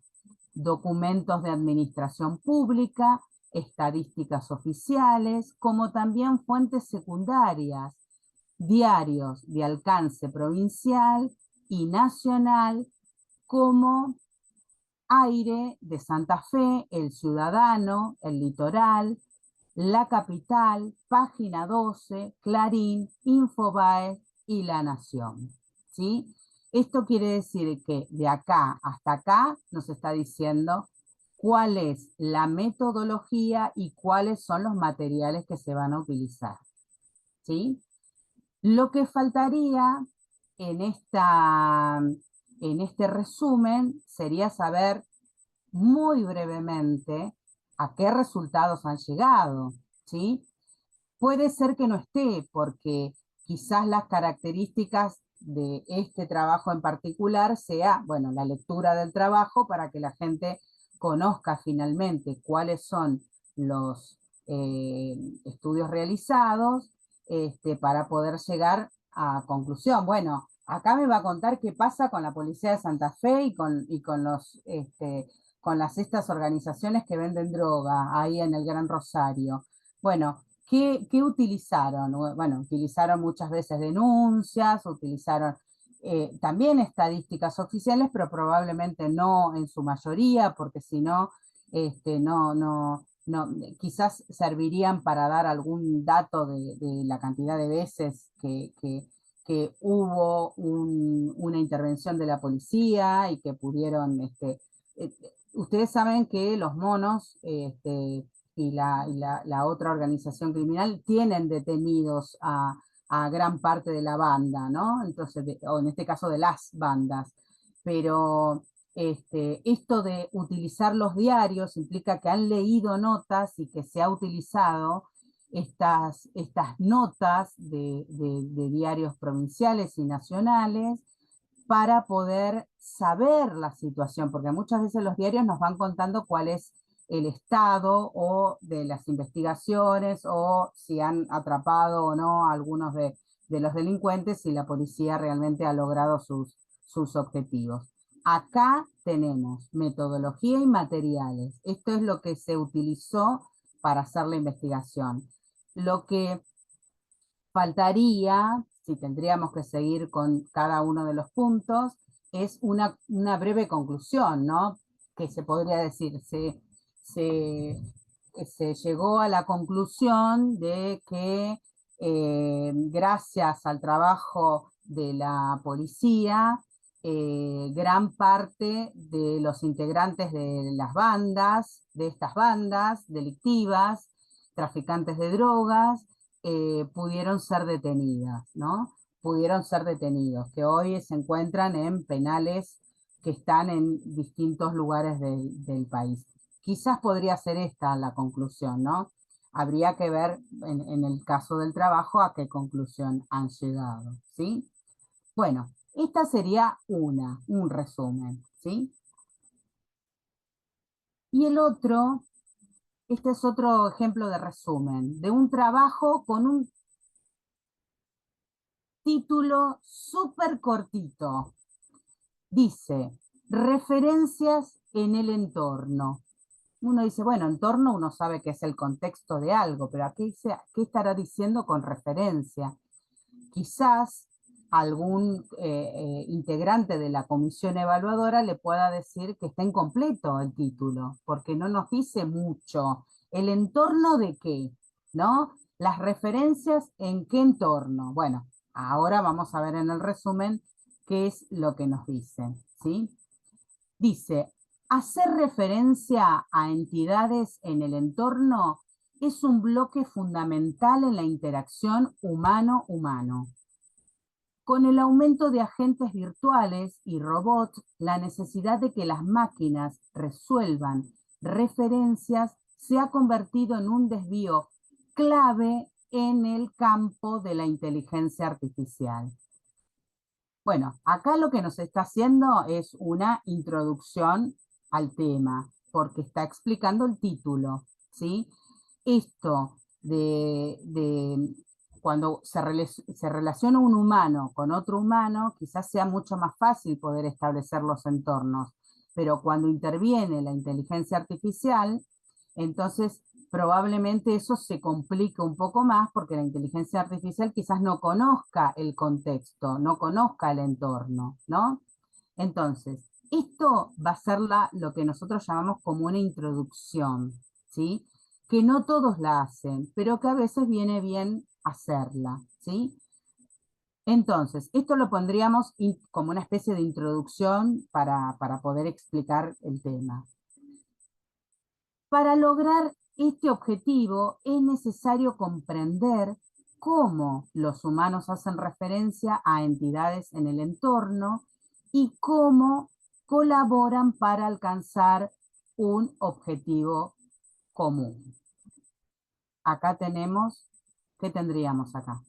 documentos de administración pública, estadísticas oficiales, como también fuentes secundarias, diarios de alcance provincial y nacional, como Aire de Santa Fe, El Ciudadano, El Litoral, La Capital, Página 12, Clarín, Infobae y La Nación, ¿sí? Esto quiere decir que de acá hasta acá nos está diciendo cuál es la metodología y cuáles son los materiales que se van a utilizar. ¿sí? Lo que faltaría en este resumen sería saber muy brevemente a qué resultados han llegado, ¿sí? Puede ser que no esté, porque quizás las características de este trabajo en particular sea, bueno, la lectura del trabajo para que la gente conozca finalmente cuáles son los estudios realizados, para poder llegar a conclusión. Bueno, acá me va a contar qué pasa con la Policía de Santa Fe con estas organizaciones que venden droga ahí en el Gran Rosario. Bueno, ¿qué utilizaron? Bueno, utilizaron muchas veces denuncias, utilizaron también estadísticas oficiales, pero probablemente no en su mayoría, porque si no, quizás servirían para dar algún dato de la cantidad de veces que hubo una intervención de la policía y que pudieron, ustedes saben que los monos, y la otra organización criminal tienen detenidos a gran parte de la banda, ¿no? Entonces, o en este caso de las bandas. Pero esto de utilizar los diarios implica que han leído notas y que se ha utilizado estas notas de diarios provinciales y nacionales para poder saber la situación, porque muchas veces los diarios nos van contando cuál es el estado o de las investigaciones o si han atrapado o no a algunos de los delincuentes, si la policía realmente ha logrado sus objetivos. Acá tenemos metodología y materiales. Esto es lo que se utilizó para hacer la investigación. Lo que faltaría, si tendríamos que seguir con cada uno de los puntos, es una breve conclusión, ¿no? Que se podría decir, se llegó a la conclusión de que gracias al trabajo de la policía, gran parte de los integrantes de las bandas, de estas bandas delictivas, traficantes de drogas, pudieron ser detenidas, ¿no? Pudieron ser detenidos, que hoy se encuentran en penales que están en distintos lugares del país. Quizás podría ser esta la conclusión, ¿no? Habría que ver en el caso del trabajo a qué conclusión han llegado, ¿sí? Bueno, esta sería un resumen, ¿sí? Y el otro, este es otro ejemplo de resumen, de un trabajo con un título súper cortito. Dice, referencias en el entorno. Uno dice, bueno, entorno uno sabe que es el contexto de algo, pero ¿qué estará diciendo con referencia? Quizás algún integrante de la comisión evaluadora le pueda decir que está incompleto el título, porque no nos dice mucho. ¿El entorno de qué? ¿No? Las referencias en qué entorno. Bueno, ahora vamos a ver en el resumen qué es lo que nos dice, ¿sí? Dice, hacer referencia a entidades en el entorno es un bloque fundamental en la interacción humano-humano. Con el aumento de agentes virtuales y robots, la necesidad de que las máquinas resuelvan referencias se ha convertido en un desvío clave en el campo de la inteligencia artificial. Bueno, acá lo que nos está haciendo es una introducción al tema, porque está explicando el título, ¿sí? Esto de cuando se relaciona un humano con otro humano, quizás sea mucho más fácil poder establecer los entornos, pero cuando interviene la inteligencia artificial, entonces probablemente eso se complica un poco más porque la inteligencia artificial quizás no conozca el contexto, no conozca el entorno, ¿no? Entonces, esto va a ser lo que nosotros llamamos como una introducción, ¿sí? Que no todos la hacen, pero que a veces viene bien hacerla, ¿sí? Entonces, esto lo pondríamos como una especie de introducción para poder explicar el tema. Para lograr este objetivo es necesario comprender cómo los humanos hacen referencia a entidades en el entorno y cómo colaboran para alcanzar un objetivo común. Acá tenemos, ¿qué tendríamos acá?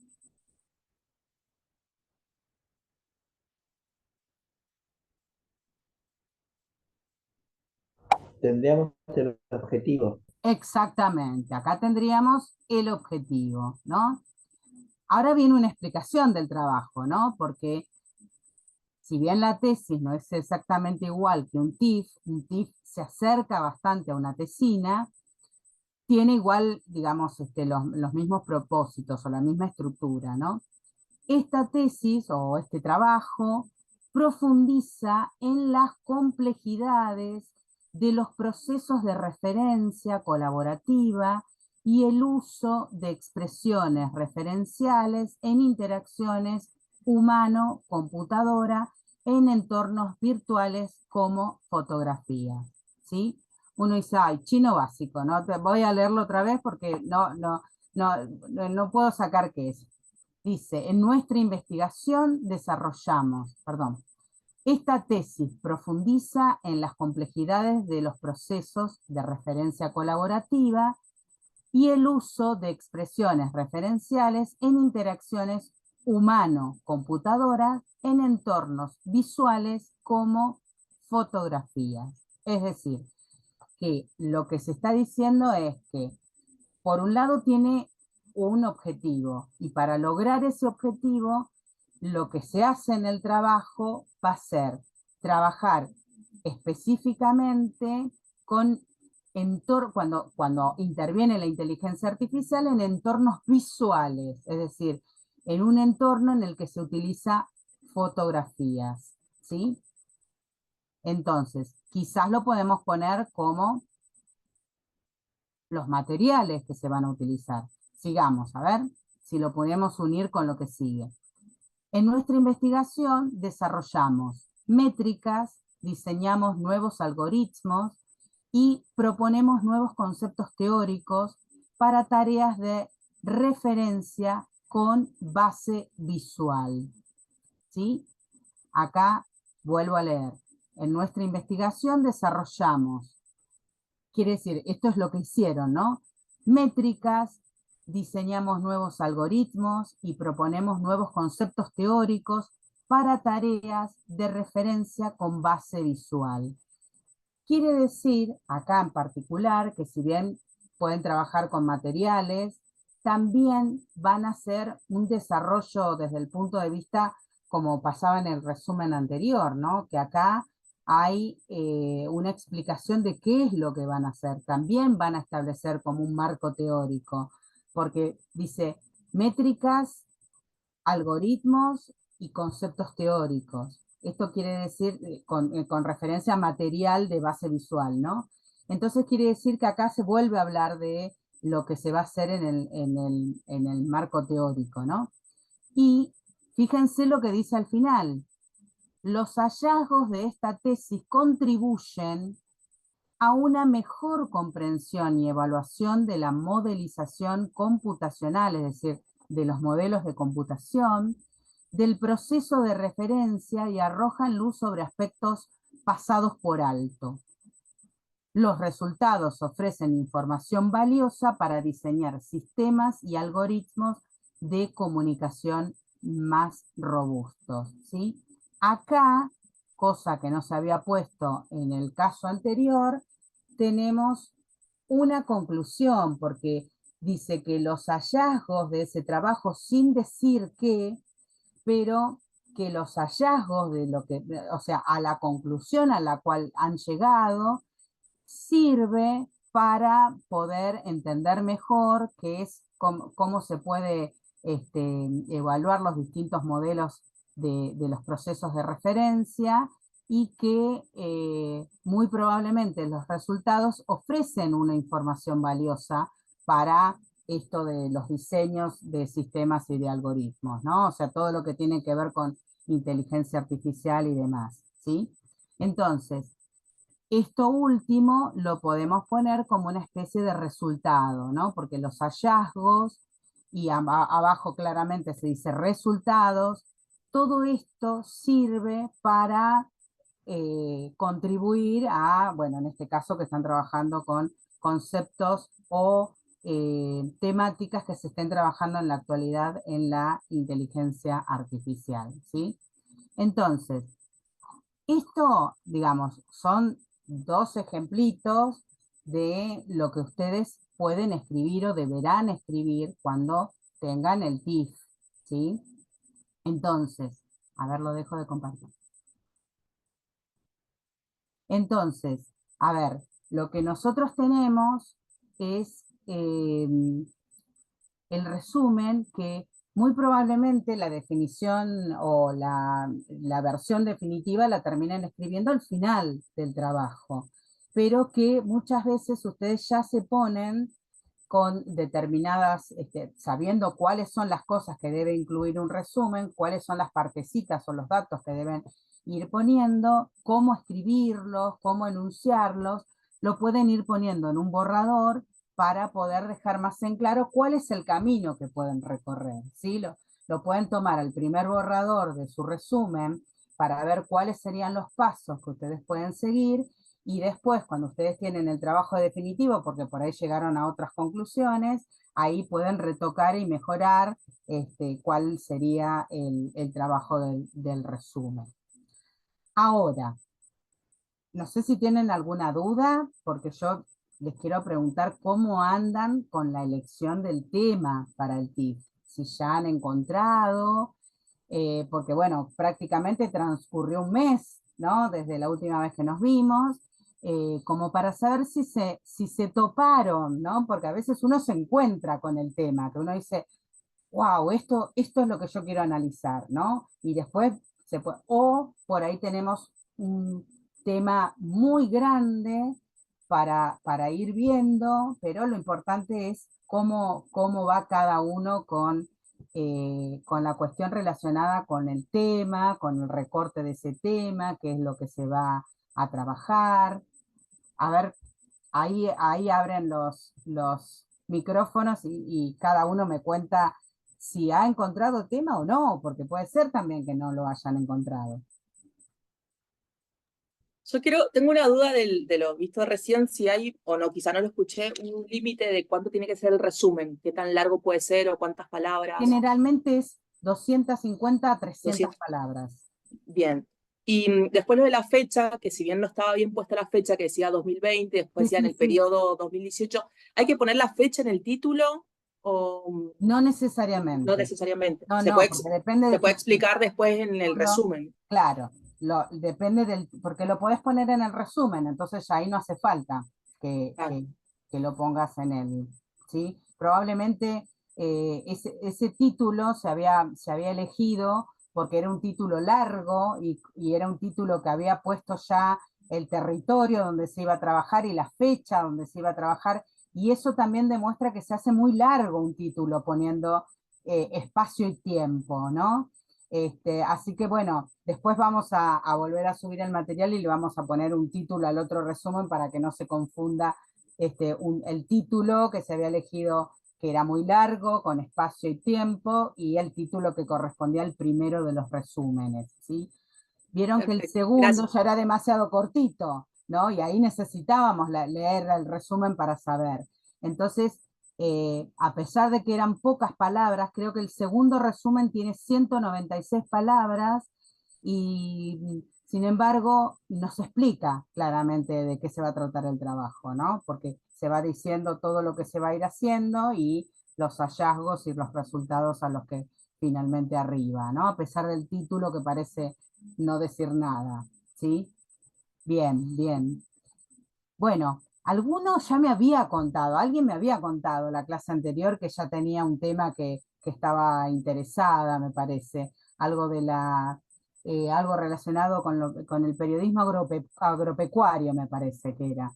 Tendríamos el objetivo. Exactamente, acá tendríamos el objetivo, ¿no? Ahora viene una explicación del trabajo, ¿no? Porque si bien la tesis no es exactamente igual que un TIF se acerca bastante a una tesina, tiene igual, digamos, los mismos propósitos o la misma estructura, ¿no? Esta tesis o este trabajo profundiza en las complejidades de los procesos de referencia colaborativa y el uso de expresiones referenciales en interacciones humano-computadora en entornos virtuales como fotografía, ¿sí? Uno dice, ay, chino básico, ¿no? Voy a leerlo otra vez porque no puedo sacar qué es. Dice, en nuestra investigación esta tesis profundiza en las complejidades de los procesos de referencia colaborativa y el uso de expresiones referenciales en interacciones humano-computadora en entornos visuales como fotografías. Es decir, que lo que se está diciendo es que, por un lado, tiene un objetivo, y para lograr ese objetivo, lo que se hace en el trabajo va a ser trabajar específicamente con cuando interviene la inteligencia artificial en entornos visuales, es decir, en un entorno en el que se utiliza fotografías, ¿sí? Entonces, quizás lo podemos poner como los materiales que se van a utilizar. Sigamos, a ver si lo podemos unir con lo que sigue. En nuestra investigación desarrollamos métricas, diseñamos nuevos algoritmos y proponemos nuevos conceptos teóricos para tareas de referencia con base visual. ¿Sí? Acá vuelvo a leer. En nuestra investigación desarrollamos, quiere decir, esto es lo que hicieron, ¿no? Métricas, diseñamos nuevos algoritmos y proponemos nuevos conceptos teóricos para tareas de referencia con base visual. Quiere decir, acá en particular, que si bien pueden trabajar con materiales, también van a hacer un desarrollo desde el punto de vista, como pasaba en el resumen anterior, ¿no? Que acá hay una explicación de qué es lo que van a hacer. También van a establecer como un marco teórico, porque dice métricas, algoritmos y conceptos teóricos. Esto quiere decir, con referencia a material de base visual, ¿no? Entonces quiere decir que acá se vuelve a hablar de lo que se va a hacer en el marco teórico, ¿no? Y fíjense lo que dice al final. Los hallazgos de esta tesis contribuyen a una mejor comprensión y evaluación de la modelización computacional, es decir, de los modelos de computación, del proceso de referencia y arrojan luz sobre aspectos pasados por alto. Los resultados ofrecen información valiosa para diseñar sistemas y algoritmos de comunicación más robustos, ¿sí? Acá, cosa que no se había puesto en el caso anterior, tenemos una conclusión, porque dice que los hallazgos de ese trabajo, sin decir qué, pero que los hallazgos de lo que, o sea, a la conclusión a la cual han llegado, sirve para poder entender mejor qué es, cómo se puede evaluar los distintos modelos de los procesos de referencia, y que muy probablemente los resultados ofrecen una información valiosa para esto de los diseños de sistemas y de algoritmos, ¿no? O sea, todo lo que tiene que ver con inteligencia artificial y demás, ¿sí? Entonces, esto último lo podemos poner como una especie de resultado, ¿no? Porque los hallazgos y abajo claramente se dice resultados. Todo esto sirve para contribuir a, bueno, en este caso que están trabajando con conceptos o temáticas que se estén trabajando en la actualidad en la inteligencia artificial, ¿sí? Entonces, esto, digamos, son dos ejemplitos de lo que ustedes pueden escribir o deberán escribir cuando tengan el TIF, ¿sí? Entonces, a ver, lo dejo de compartir. Entonces, a ver, lo que nosotros tenemos es el resumen que muy probablemente la definición o la versión definitiva la terminen escribiendo al final del trabajo, pero que muchas veces ustedes ya se ponen con determinadas, sabiendo cuáles son las cosas que debe incluir un resumen, cuáles son las partecitas o los datos que deben ir poniendo, cómo escribirlos, cómo enunciarlos, lo pueden ir poniendo en un borrador para poder dejar más en claro cuál es el camino que pueden recorrer, ¿sí? Lo pueden tomar al primer borrador de su resumen para ver cuáles serían los pasos que ustedes pueden seguir, y después, cuando ustedes tienen el trabajo definitivo, porque por ahí llegaron a otras conclusiones, ahí pueden retocar y mejorar cuál sería el trabajo del resumen. Ahora, no sé si tienen alguna duda, porque yo les quiero preguntar cómo andan con la elección del tema para el TIF. Si ya han encontrado, porque bueno, prácticamente transcurrió un mes, ¿no? Desde la última vez que nos vimos, como para saber si se toparon, ¿no? Porque a veces uno se encuentra con el tema, que uno dice, wow, esto es lo que yo quiero analizar, ¿no? Y después se puede, o por ahí tenemos un tema muy grande para ir viendo, pero lo importante es cómo va cada uno con la cuestión relacionada con el tema, con el recorte de ese tema, qué es lo que se va a trabajar. A ver, ahí abren los micrófonos y cada uno me cuenta si ha encontrado tema o no, porque puede ser también que no lo hayan encontrado. Yo tengo una duda de lo visto recién, si hay, o no, quizá no lo escuché, un límite de cuánto tiene que ser el resumen, qué tan largo puede ser o cuántas palabras. Generalmente es 250 a 300 200. palabras. Bien. Y después lo de la fecha, que si bien no estaba bien puesta la fecha, que decía 2020, después decía en el periodo 2018, ¿hay que poner la fecha en el título o No necesariamente. no necesariamente? No, Se no, puede, porque depende se de puede qué explicar después en el título. resumen. Claro, depende porque lo podés poner en el resumen, entonces ya ahí no hace falta que, Claro. que lo pongas en el, ¿sí? Probablemente ese título se había elegido porque era un título largo y era un título que había puesto ya el territorio donde se iba a trabajar y la fecha donde se iba a trabajar, y eso también demuestra que se hace muy largo un título poniendo espacio y tiempo, ¿no? Así que bueno, después vamos a volver a subir el material y le vamos a poner un título al otro resumen para que no se confunda el título que se había elegido, que era muy largo, con espacio y tiempo, y el título que correspondía al primero de los resúmenes, ¿sí? Vieron que el Perfecto. segundo Gracias. ya era demasiado cortito, ¿no? Y ahí necesitábamos leer el resumen para saber. Entonces, a pesar de que eran pocas palabras, creo que el segundo resumen tiene 196 palabras y, sin embargo, nos explica claramente de qué se va a tratar el trabajo, ¿no? Porque se va diciendo todo lo que se va a ir haciendo y los hallazgos y los resultados a los que finalmente arriba, ¿no? A pesar del título que parece no decir nada, ¿sí? Bien, bien. Bueno, alguno ya me había contado, alguien me había contado la clase anterior que ya tenía un tema que estaba interesada, me parece, algo algo relacionado con el periodismo agropecuario, me parece que era.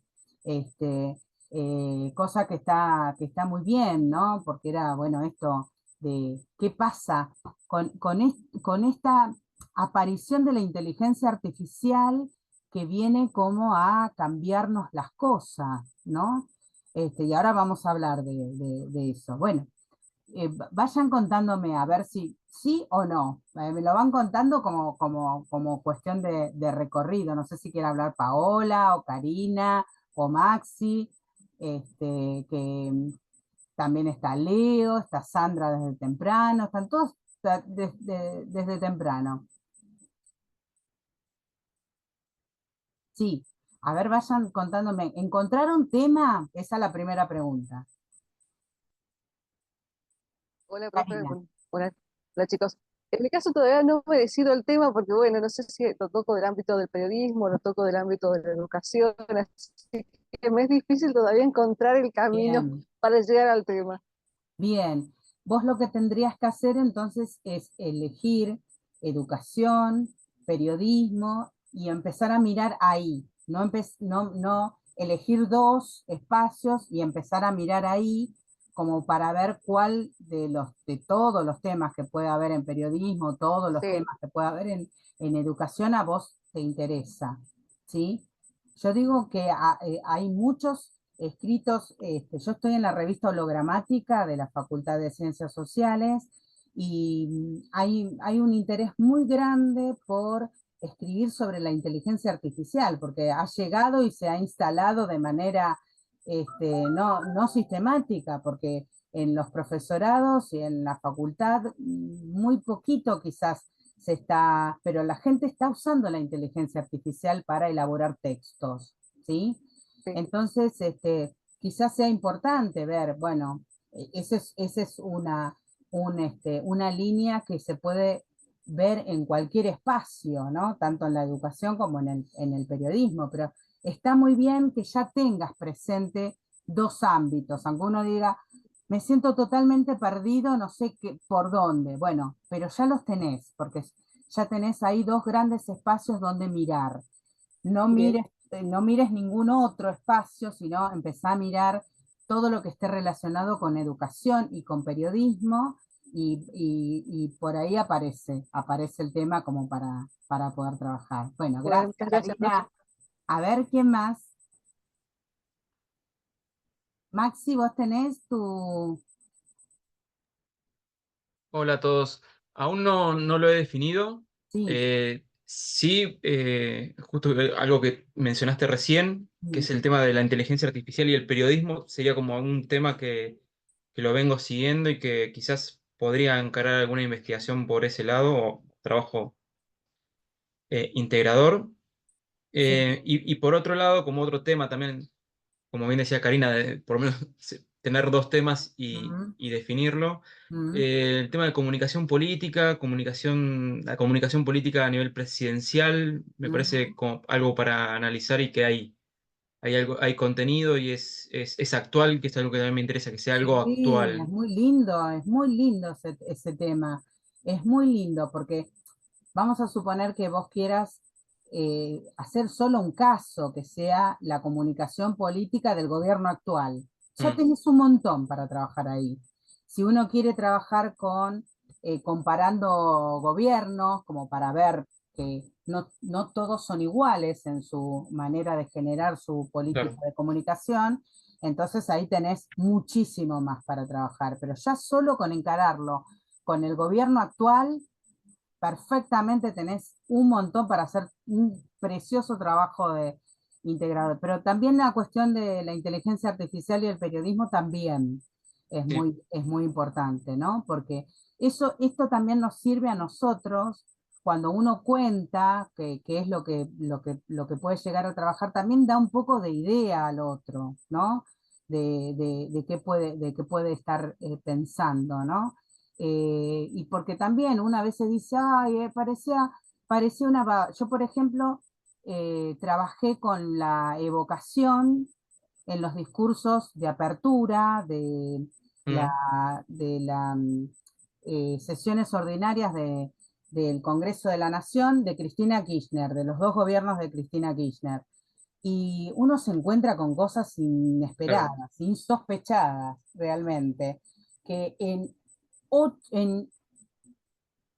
Cosa que está muy bien, ¿no? Porque era, bueno, esto de qué pasa con esta aparición de la inteligencia artificial que viene como a cambiarnos las cosas, ¿no? Y ahora vamos a hablar de eso. Bueno, vayan contándome a ver si sí o no. Me lo van contando como cuestión de recorrido. No sé si quiere hablar Paola o Karina o Maxi, que también está Leo, está Sandra desde temprano, están todos desde temprano. Sí, a ver, vayan contándome. ¿Encontraron tema? Esa es la primera pregunta. Hola, profe. Karina. Hola, hola, chicos. En mi caso todavía no me decido el tema porque, bueno, no sé si lo toco del ámbito del periodismo, lo toco del ámbito de la educación, así que me es difícil todavía encontrar el camino Bien. para llegar al tema. Bien, vos lo que tendrías que hacer entonces es elegir educación, periodismo y empezar a mirar ahí, no elegir dos espacios y empezar a mirar ahí como para ver cuál de todos los temas que puede haber en periodismo, todos los Sí, temas que puede haber en educación a vos te interesa, ¿sí? Yo digo que hay muchos escritos, yo estoy en la revista hologramática de la Facultad de Ciencias Sociales y hay un interés muy grande por escribir sobre la inteligencia artificial, porque ha llegado y se ha instalado de manera no sistemática, porque en los profesorados y en la facultad muy poquito quizás se está, pero la gente está usando la inteligencia artificial para elaborar textos, ¿sí? sí. Entonces, quizás sea importante ver, bueno, esa es una línea que se puede ver en cualquier espacio, ¿no? Tanto en la educación como en el periodismo, pero está muy bien que ya tengas presente dos ámbitos, aunque uno diga, me siento totalmente perdido, no sé por dónde. Bueno, pero ya los tenés, porque ya tenés ahí dos grandes espacios donde mirar. No Bien, mires, no mires ningún otro espacio, sino empezá a mirar todo lo que esté relacionado con educación y con periodismo, y por ahí aparece el tema como para poder trabajar. Bueno, Bueno, gracias, muchas gracias, profe. Karina. A ver, ¿quién más? Maxi, vos tenés tu... Hola a todos. Aún no lo he definido. Sí. Sí, justo algo que mencionaste recién, que Mm, es el tema de la inteligencia artificial y el periodismo, sería como un tema que lo vengo siguiendo y que quizás podría encarar alguna investigación por ese lado o trabajo integrador. sí. Y por otro lado, como otro tema también, como bien decía Karina, de por lo menos tener dos temas Mm, y definirlo. mm, El tema de comunicación política, la comunicación política a nivel presidencial, me parece mm. como algo para analizar y que hay contenido y es actual, que es algo que también me interesa, que sea algo Sí, actual. es muy lindo ese tema. Es muy lindo porque vamos a suponer que vos quieras hacer solo un caso, que sea la comunicación política del gobierno actual. Ya Mm, tenés un montón para trabajar ahí. Si uno quiere trabajar comparando gobiernos, como para ver que no todos son iguales en su manera de generar su política claro. de comunicación, entonces ahí tenés muchísimo más para trabajar. Pero ya solo con encararlo con el gobierno actual, perfectamente tenés un montón para hacer un precioso trabajo de integrador. Pero también la cuestión de la inteligencia artificial y el periodismo también Sí, es muy importante, ¿no? Porque esto también nos sirve a nosotros cuando uno cuenta qué es lo que puede llegar a trabajar, también da un poco de idea al otro, ¿no? De qué puede estar pensando, ¿no? Y porque también una vez se dice, ay, parecía Yo, por ejemplo, trabajé con la evocación en los discursos de apertura mm, de las sesiones ordinarias del Congreso de la Nación de Cristina Kirchner, de los dos gobiernos de Cristina Kirchner. Y uno se encuentra con cosas claro, inesperadas, insospechadas realmente, que en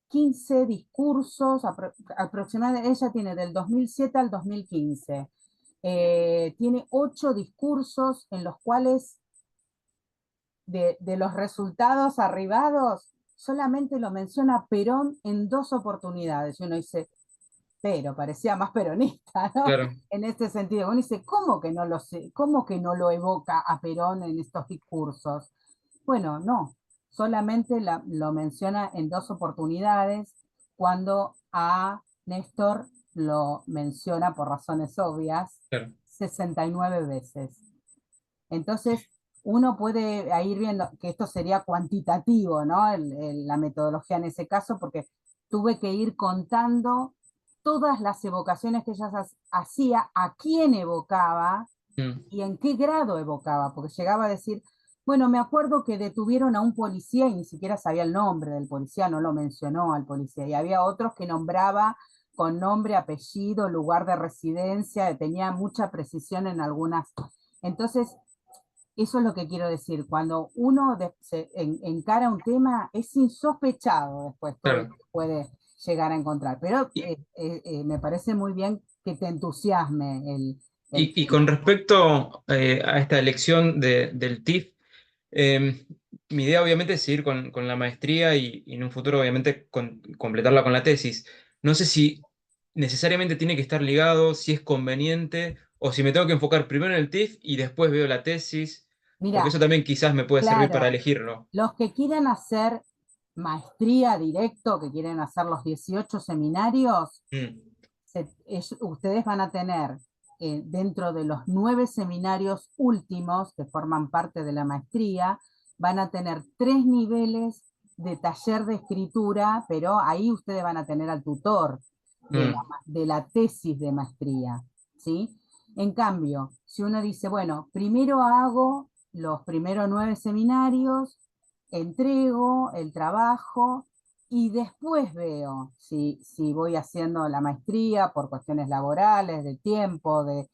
15 discursos aproximadamente, ella tiene del 2007 al 2015, tiene 8 discursos en los cuales de los resultados arribados, solamente lo menciona Perón en 2 oportunidades. Y uno dice, pero parecía más peronista, ¿no? Claro, En este sentido. Uno dice, ¿cómo que no lo sé? ¿Cómo que no lo evoca a Perón en estos discursos? Bueno, no, solamente lo menciona en 2 oportunidades, cuando a Néstor lo menciona por razones obvias claro. 69 veces. Entonces, uno puede ir viendo que esto sería cuantitativo, ¿no? La metodología en ese caso, porque tuve que ir contando todas las evocaciones que ella hacía, a quién evocaba Mm, y en qué grado evocaba, porque llegaba a decir, bueno, me acuerdo que detuvieron a un policía y ni siquiera sabía el nombre del policía, no lo mencionó al policía, y había otros que nombraba con nombre, apellido, lugar de residencia, tenía mucha precisión en algunas. Entonces, eso es lo que quiero decir, cuando uno encara un tema, es insospechado después todo lo claro. que puede llegar a encontrar, pero Y, me parece muy bien que te entusiasme el y con tema. respecto a esta elección del TIF, eh, mi idea obviamente es seguir con la maestría y en un futuro obviamente completarla con la tesis. No sé si necesariamente tiene que estar ligado, si es conveniente, o si me tengo que enfocar primero en el TIF y después veo la tesis, porque Mira, eso también quizás me puede servir para claro, elegirlo. los que quieran hacer maestría directo, que quieren hacer los 18 seminarios, Mm, ustedes van a tener dentro de los 9 seminarios últimos que forman parte de la maestría, van a tener 3 niveles de taller de escritura, pero ahí ustedes van a tener al tutor mm, de la tesis de maestría, ¿sí? En cambio, si uno dice, bueno, primero hago los primeros 9 seminarios, entrego el trabajo y después veo si voy haciendo la maestría por cuestiones laborales, de tiempo, de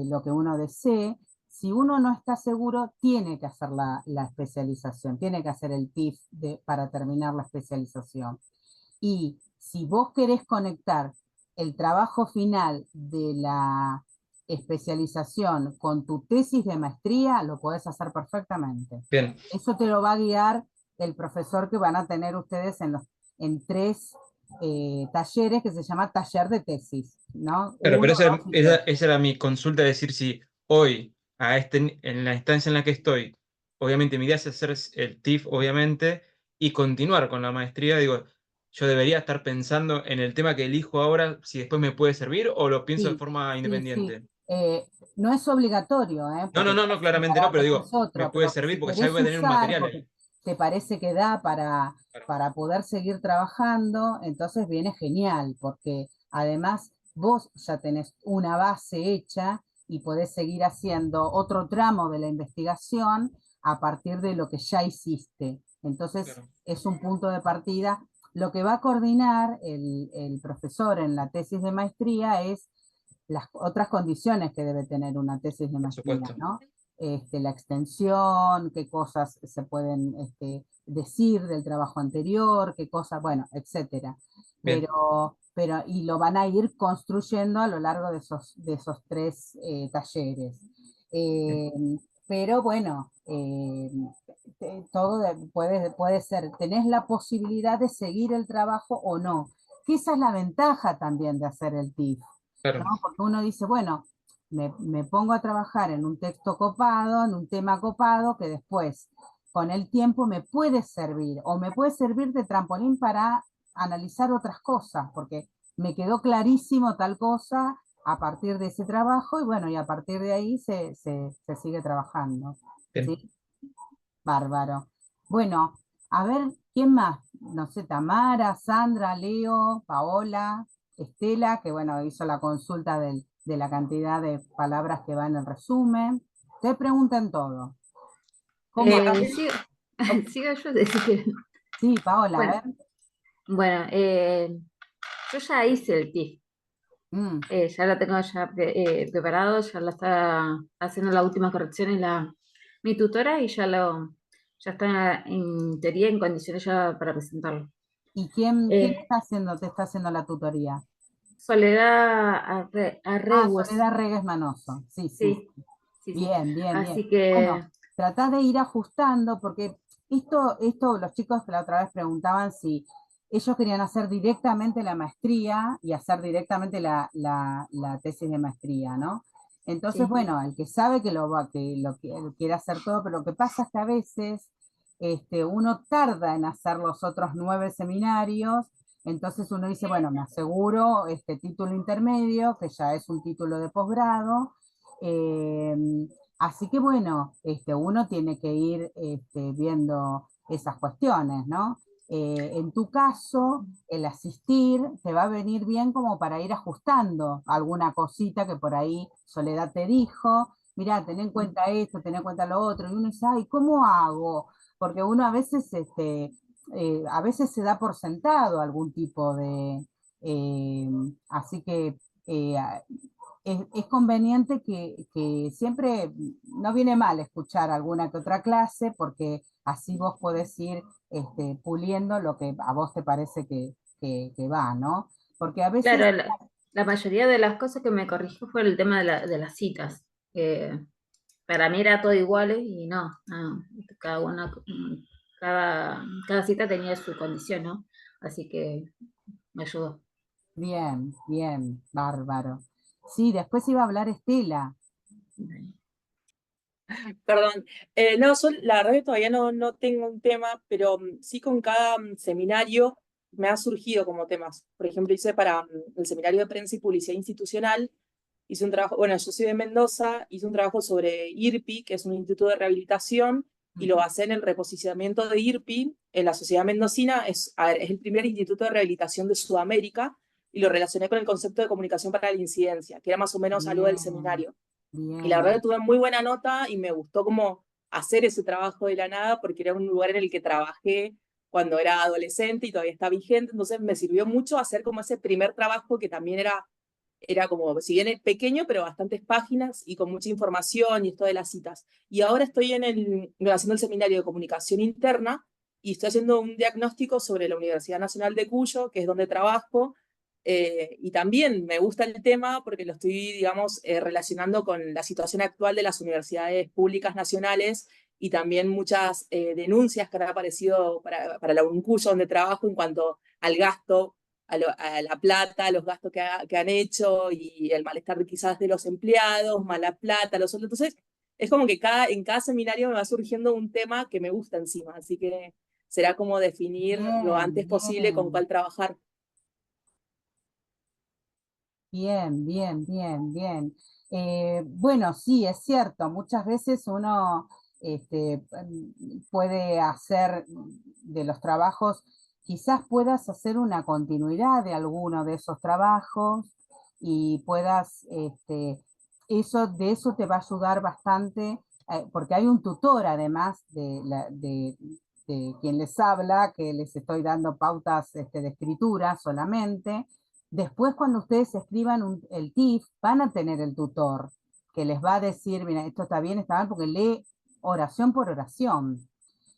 lo que uno desee. Si uno no está seguro, tiene que hacer la especialización, tiene que hacer el TIF para terminar la especialización. Y si vos querés conectar el trabajo final de la especialización con tu tesis de maestría, lo podés hacer perfectamente. bien. Eso te lo va a guiar el profesor que van a tener ustedes en 3 talleres que se llama taller de tesis, ¿no? Claro, pero 1, 2 y 3. esa era mi consulta, es decir, si hoy, en la instancia en la que estoy, obviamente mi idea es hacer el TIF, obviamente, y continuar con la maestría, digo, yo debería estar pensando en el tema que elijo ahora, si después me puede servir o lo pienso de Sí, forma sí, sí. independiente. No es obligatorio, No, no, porque no, no, claramente no, para pero vos es digo, me otro, puede pero servir si porque ya querés voy a tener un usar, material porque ahí. te parece que da Claro, para poder seguir trabajando, entonces viene genial, porque además vos ya tenés una base hecha y podés seguir haciendo otro tramo de la investigación a partir de lo que ya hiciste. Entonces claro, es un punto de partida. Lo que va a coordinar el profesor en la tesis de maestría es las otras condiciones que debe tener una tesis de por maestría, supuesto. ¿no? La extensión, qué cosas se pueden decir del trabajo anterior, qué cosas, bueno, etcétera. Bien, Y lo van a ir construyendo a lo largo de esos 3 talleres. bien, Eh, pero bueno, todo puede ser, tenés la posibilidad de seguir el trabajo o no, que esa es la ventaja también de hacer el TIF, ¿no? claro, Porque uno dice, bueno, me pongo a trabajar en un texto copado, en un tema copado, que después, con el tiempo, me puede servir, o me puede servir de trampolín para analizar otras cosas, porque me quedó clarísimo tal cosa a partir de ese trabajo, y bueno, y a partir de ahí se sigue trabajando. bien. ¿Sí? Bárbaro. Bueno, a ver, ¿quién más? No sé, Tamara, Sandra, Leo, Paola, Estela, que bueno, hizo la consulta de la cantidad de palabras que va en el resumen. Te preguntan todo. ¿Cómo ves? Sigo, ¿Cómo? sigo yo, decir. Sí, Paola, a Bueno, ver. bueno, yo ya hice el TIF. Mm, Ya lo tengo ya preparado, ya lo está haciendo la última corrección mi tutora y ya está en teoría en condiciones ya para presentarlo. ¿Y quién Eh, te está haciendo la tutoría? Soledad Ah, Arregues, Soledad Regues Manoso. Sí, sí, sí, sí. sí, sí. Bien, bien, bien. Así que Bueno, tratás de ir ajustando, porque esto los chicos que la otra vez preguntaban si ellos querían hacer directamente la maestría y hacer directamente la tesis de maestría, ¿no? Entonces, Sí. bueno, el que sabe que quiere hacer todo, pero lo que pasa es que a veces uno tarda en hacer los otros 9 seminarios, entonces uno dice, bueno, me aseguro este título intermedio, que ya es un título de posgrado, eh, así que bueno, uno tiene que ir viendo esas cuestiones, ¿no? En tu caso, el asistir te va a venir bien como para ir ajustando alguna cosita que por ahí Soledad te dijo, mirá, ten en cuenta esto, ten en cuenta lo otro, y uno dice, ay, ¿cómo hago? Porque uno a veces se da por sentado algún tipo eh, así que eh, es conveniente que siempre no viene mal escuchar alguna que otra clase, porque así vos podés ir puliendo lo que a vos te parece que va, ¿no? Porque a veces, Claro, la mayoría de las cosas que me corrigió fue el tema de las citas. Para mí era todo iguales y no, cada una, cada cita tenía su condición, ¿no? Así que me ayudó. bien, bien, bárbaro. Sí, después iba a hablar Estela. Perdón, no, la verdad que todavía no tengo un tema, pero sí con cada seminario me ha surgido como temas. Por ejemplo, hice para el seminario de prensa y publicidad institucional, hice un trabajo, bueno, yo soy de Mendoza, hice un trabajo sobre IRPI, que es un instituto de rehabilitación, y lo basé en el reposicionamiento de IRPI en la sociedad mendocina. A ver, es el primer instituto de rehabilitación de Sudamérica, y lo relacioné con el concepto de comunicación para la incidencia, que era más o menos algo del Bien, seminario. Y la verdad que bien. tuve muy buena nota y me gustó como hacer ese trabajo de la nada, porque era un lugar en el que trabajé cuando era adolescente y todavía está vigente. Entonces me sirvió mucho hacer como ese primer trabajo, que también era como, si bien es pequeño, pero bastantes páginas y con mucha información y esto de las citas. Y ahora estoy haciendo el seminario de comunicación interna y estoy haciendo un diagnóstico sobre la Universidad Nacional de Cuyo, que es donde trabajo. Y también me gusta el tema porque lo estoy, digamos, relacionando con la situación actual de las universidades públicas nacionales y también muchas denuncias que han aparecido para la UNCUYO, donde trabajo, en cuanto al gasto, a la plata, a los gastos que han hecho y el malestar quizás de los empleados, mala plata, los sueldos. Entonces, es como que en cada seminario me va surgiendo un tema que me gusta encima, así que será como definir lo Bien, antes posible con bien. cuál trabajar. Bien, bien, bien, bien. Bueno, sí, es cierto, muchas veces uno puede hacer de los trabajos, quizás puedas hacer una continuidad de alguno de esos trabajos y puedas, de eso te va a ayudar bastante, porque hay un tutor además de quien les habla, que les estoy dando pautas de escritura solamente. Después, cuando ustedes escriban el TIF, van a tener el tutor que les va a decir, mira, esto está bien, está mal, porque lee oración por oración.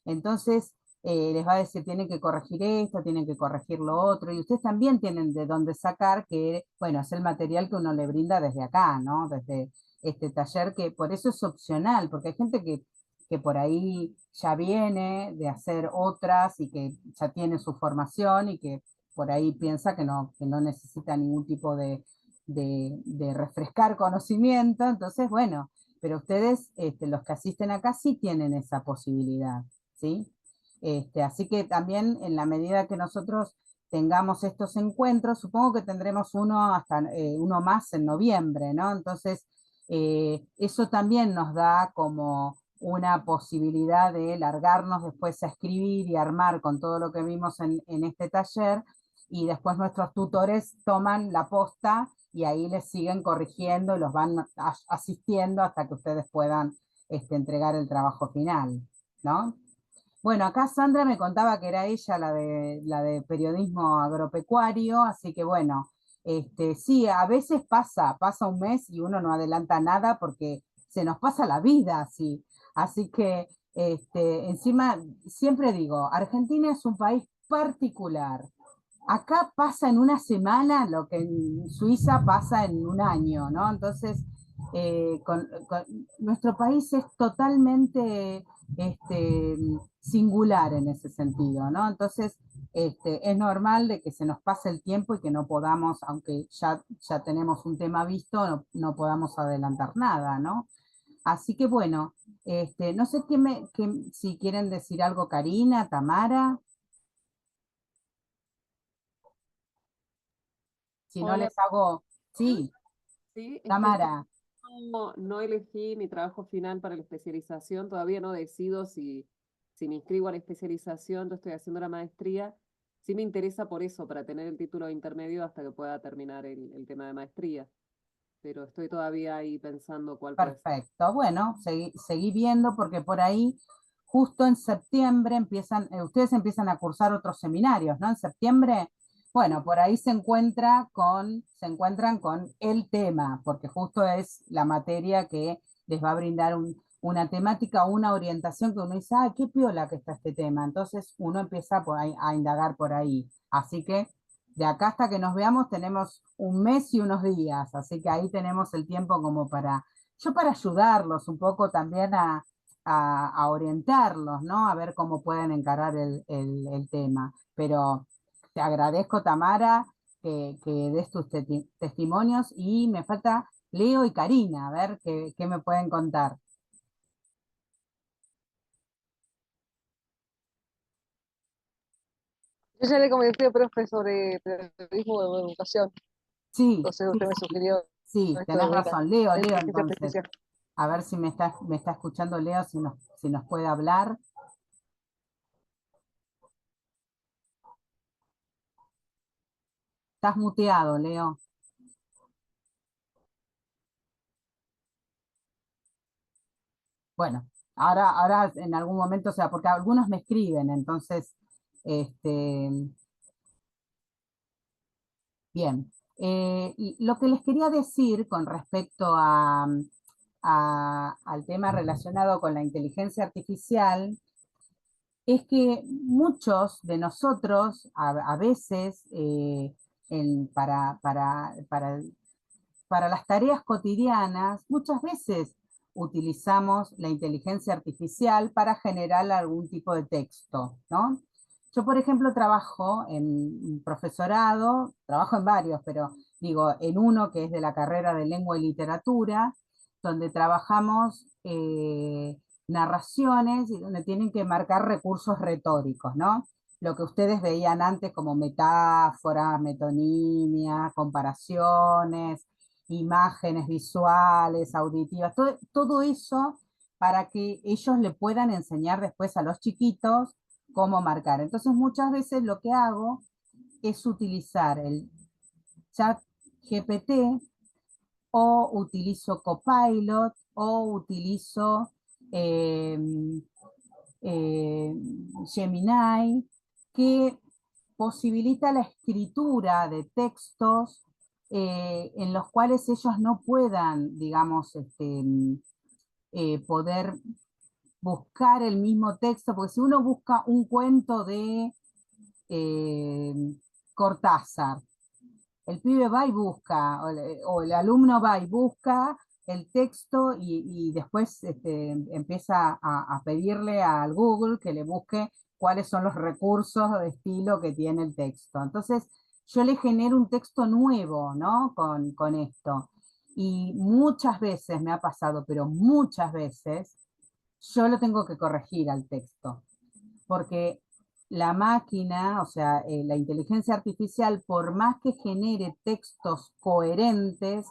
Entonces, les va a decir, tienen que corregir esto, tienen que corregir lo otro, y ustedes también tienen de dónde sacar, que, bueno, es el material que uno le brinda desde acá, ¿no? Desde este taller, que por eso es opcional, porque hay gente que por ahí ya viene de hacer otras y que ya tiene su formación y que por ahí piensa que no necesita ningún tipo de refrescar conocimiento. Entonces, bueno, pero ustedes, los que asisten acá, sí tienen esa posibilidad, ¿sí? Así que también en la medida que nosotros tengamos estos encuentros, supongo que tendremos uno más en noviembre, ¿no? Entonces, eso también nos da como una posibilidad de largarnos después a escribir y armar con todo lo que vimos en este taller, y después nuestros tutores toman la posta y ahí les siguen corrigiendo y los van asistiendo hasta que ustedes puedan entregar el trabajo final, ¿no? Bueno, acá Sandra me contaba que era ella la de periodismo agropecuario, así que bueno, sí, a veces pasa un mes y uno no adelanta nada porque se nos pasa la vida así. Así que encima, siempre digo, Argentina es un país particular. Acá pasa en una semana lo que en Suiza pasa en un año, ¿no? Entonces, nuestro país es totalmente singular en ese sentido, ¿no? Entonces, es normal de que se nos pase el tiempo y que no podamos, aunque ya tenemos un tema visto, no podamos adelantar nada, ¿no? Así que bueno, no sé si quieren decir algo Karina, Tamara, si no Hola, les hago, sí, sí, Tamara, no elegí mi trabajo final para la especialización, todavía no decido si me inscribo a la especialización, yo estoy haciendo la maestría, sí me interesa por eso, para tener el título de intermedio hasta que pueda terminar el tema de maestría, pero estoy todavía ahí pensando cuál puede ser. perfecto. Bueno, seguí viendo porque por ahí, justo en septiembre, ustedes empiezan a cursar otros seminarios, ¿no? En septiembre, bueno, por ahí se encuentran con el tema, porque justo es la materia que les va a brindar una temática, una orientación que uno dice, ah, qué piola que está este tema. Entonces uno empieza por ahí, a indagar por ahí. Así que de acá hasta que nos veamos tenemos un mes y unos días, así que ahí tenemos el tiempo como para ayudarlos un poco también a orientarlos, ¿no? A ver cómo pueden encarar el tema. Pero te agradezco, Tamara, que des tus testimonios y me falta Leo y Karina, a ver qué me pueden contar. Yo ya le comenté, profe, sobre periodismo de educación, Sí, entonces sí, usted me sí, sugirió sí, esto tenés de razón. Leo, la Leo, inteligencia entonces. artificial. A ver si me está escuchando Leo, si nos puede hablar. Estás muteado, Leo. Bueno, ahora en algún momento, o sea, porque algunos me escriben, entonces, este, bien. Y lo que les quería decir con respecto al tema relacionado con la inteligencia artificial es que muchos de nosotros a veces para las tareas cotidianas, muchas veces utilizamos la inteligencia artificial para generar algún tipo de texto, ¿no? Yo, por ejemplo, trabajo en un profesorado, trabajo en varios, pero digo, en uno que es de la carrera de lengua y literatura, donde trabajamos narraciones y donde tienen que marcar recursos retóricos, ¿no? Lo que ustedes veían antes como metáforas, metonimia, comparaciones, imágenes visuales, auditivas, todo eso para que ellos le puedan enseñar después a los chiquitos cómo marcar. Entonces muchas veces lo que hago es utilizar el chat GPT o utilizo Copilot o utilizo eh, eh, Gemini, que posibilita la escritura de textos en los cuales ellos no puedan, digamos, poder buscar el mismo texto, porque si uno busca un cuento de eh, Cortázar, el pibe va y busca, o el alumno va y busca el texto y después empieza a pedirle al Google que le busque cuáles son los recursos de estilo que tiene el texto. Entonces, yo le genero un texto nuevo, ¿no? Con esto. Y muchas veces me ha pasado, pero muchas veces, yo lo tengo que corregir al texto, porque la máquina, o sea, la inteligencia artificial, por más que genere textos coherentes,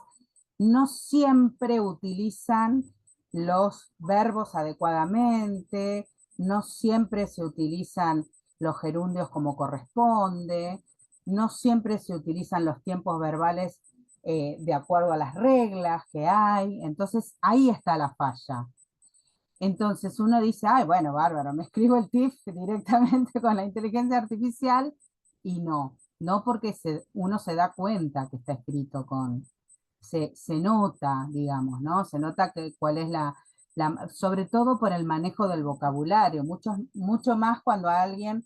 no siempre utilizan los verbos adecuadamente, no siempre se utilizan los gerundios como corresponde, no siempre se utilizan los tiempos verbales de acuerdo a las reglas que hay, entonces ahí está la falla. Entonces uno dice, ay, bueno, bárbaro, me escribo el TIF directamente con la inteligencia artificial y no porque uno se da cuenta que está escrito se nota, digamos, ¿no? Se nota cuál es sobre todo por el manejo del vocabulario, mucho más cuando alguien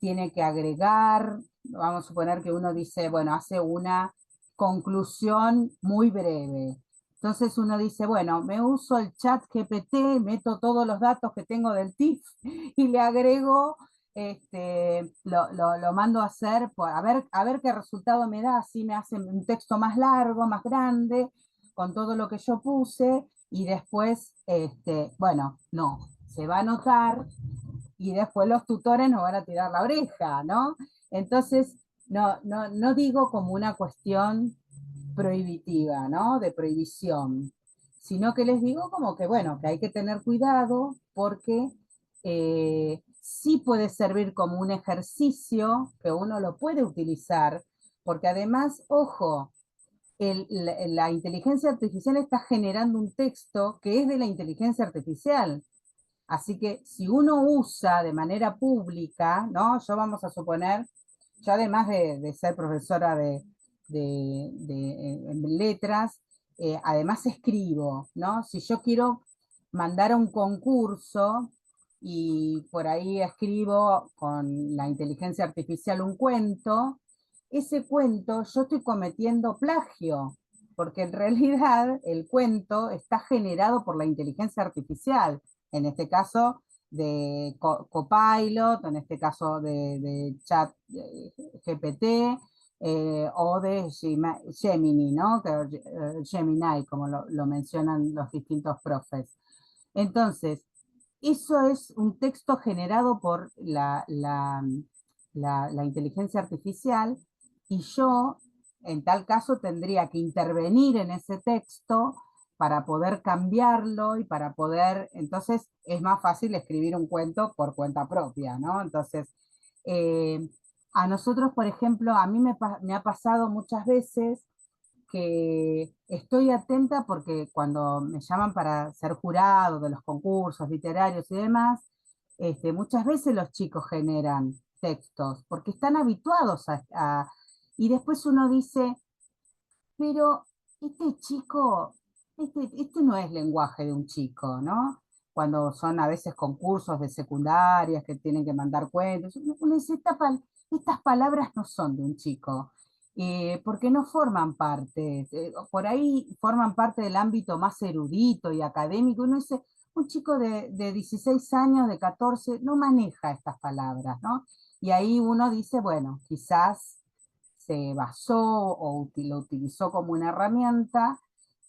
tiene que agregar, vamos a suponer que uno dice, bueno, hace una conclusión muy breve Entonces uno dice, bueno, me uso el chat GPT, meto todos los datos que tengo del TIF y le agrego, lo mando a hacer, a ver qué resultado me da, así me hace un texto más largo, más grande, con todo lo que yo puse, y después, bueno, no, se va a anotar, y después los tutores nos van a tirar la oreja, ¿no? Entonces, no digo como una cuestión prohibitiva, ¿no? De prohibición, sino que les digo como que, bueno, que hay que tener cuidado porque sí puede servir como un ejercicio que uno lo puede utilizar, porque además, ojo, la inteligencia artificial está generando un texto que es de la inteligencia artificial. Así que si uno usa de manera pública, ¿no? Yo vamos a suponer, yo además de ser profesora en letras, además escribo, ¿no? Si yo quiero mandar a un concurso y por ahí escribo con la inteligencia artificial un cuento, ese cuento yo estoy cometiendo plagio, porque en realidad el cuento está generado por la inteligencia artificial, en este caso de Copilot, en este caso de Chat GPT, o de Gemini, ¿no? Gemini, como lo mencionan los distintos profes. Entonces, eso es un texto generado por la inteligencia artificial, y yo, en tal caso, tendría que intervenir en ese texto para poder cambiarlo y para poder, entonces es más fácil escribir un cuento por cuenta propia, ¿no? Entonces, eh, a nosotros, por ejemplo, a mí me ha pasado muchas veces que estoy atenta porque cuando me llaman para ser jurado de los concursos literarios y demás, muchas veces los chicos generan textos porque están habituados y después uno dice, pero este chico, este no es lenguaje de un chico, ¿no? Cuando son a veces concursos de secundarias que tienen que mandar cuentos, uno dice, estas palabras no son de un chico, porque no forman parte, por ahí forman parte del ámbito más erudito y académico. Uno dice, un chico de 16 años, de 14, no maneja estas palabras, ¿no? Y ahí uno dice, bueno, quizás se basó o lo utilizó como una herramienta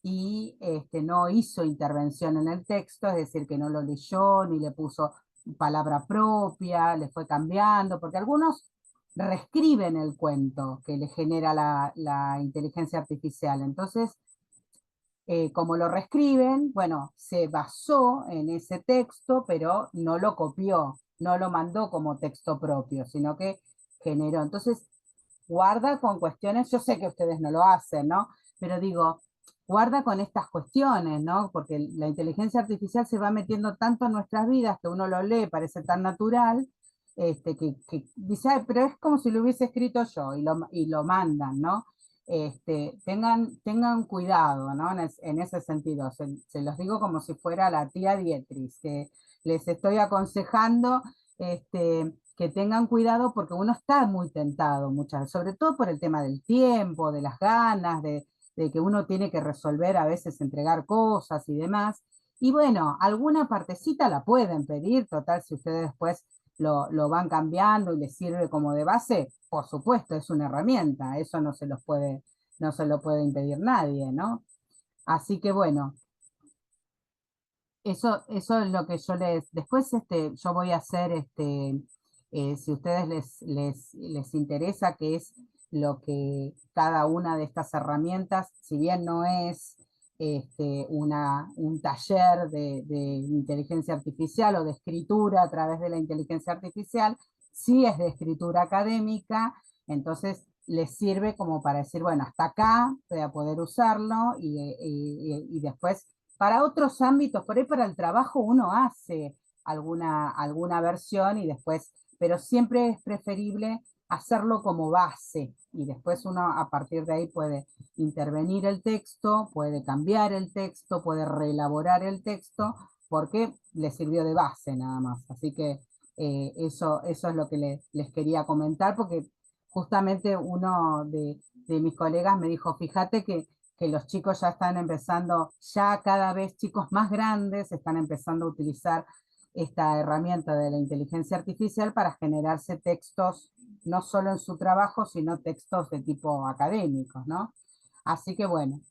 y no hizo intervención en el texto, es decir, que no lo leyó ni le puso palabra propia, le fue cambiando, porque algunos reescriben el cuento que le genera la inteligencia artificial. Entonces, como lo reescriben, bueno, se basó en ese texto, pero no lo copió, no lo mandó como texto propio, sino que generó. Entonces, guarda con cuestiones, yo sé que ustedes no lo hacen, ¿no? Pero digo, guarda con estas cuestiones, ¿no? Porque la inteligencia artificial se va metiendo tanto en nuestras vidas que uno lo lee, parece tan natural, que dice, "Ay, pero es como si lo hubiese escrito yo", y lo mandan, ¿no? Tengan cuidado, ¿no? En ese sentido, se los digo como si fuera la tía Dietrich, que les estoy aconsejando, que tengan cuidado porque uno está muy tentado muchas veces, sobre todo por el tema del tiempo, de las ganas, de que uno tiene que resolver a veces, entregar cosas y demás. Y bueno, alguna partecita la pueden pedir, total, si ustedes después lo van cambiando y les sirve como de base, por supuesto, es una herramienta, eso no se lo puede impedir nadie, ¿no? Así que bueno, eso es lo que yo después yo voy a hacer, si a ustedes les interesa qué es lo que cada una de estas herramientas, si bien no es un taller de inteligencia artificial o de escritura a través de la inteligencia artificial, sí es de escritura académica, entonces les sirve como para decir, bueno, hasta acá voy a poder usarlo y después para otros ámbitos, por ahí para el trabajo uno hace alguna versión y después, pero siempre es preferible hacerlo como base y después uno a partir de ahí puede intervenir el texto, puede cambiar el texto, puede reelaborar el texto, porque le sirvió de base nada más. Así que eso es lo que les quería comentar, porque justamente uno de mis colegas me dijo, fíjate que que los chicos ya están empezando, ya cada vez chicos más grandes están empezando a utilizar esta herramienta de la inteligencia artificial para generarse textos, no solo en su trabajo, sino textos de tipo académicos, ¿no? Así que bueno,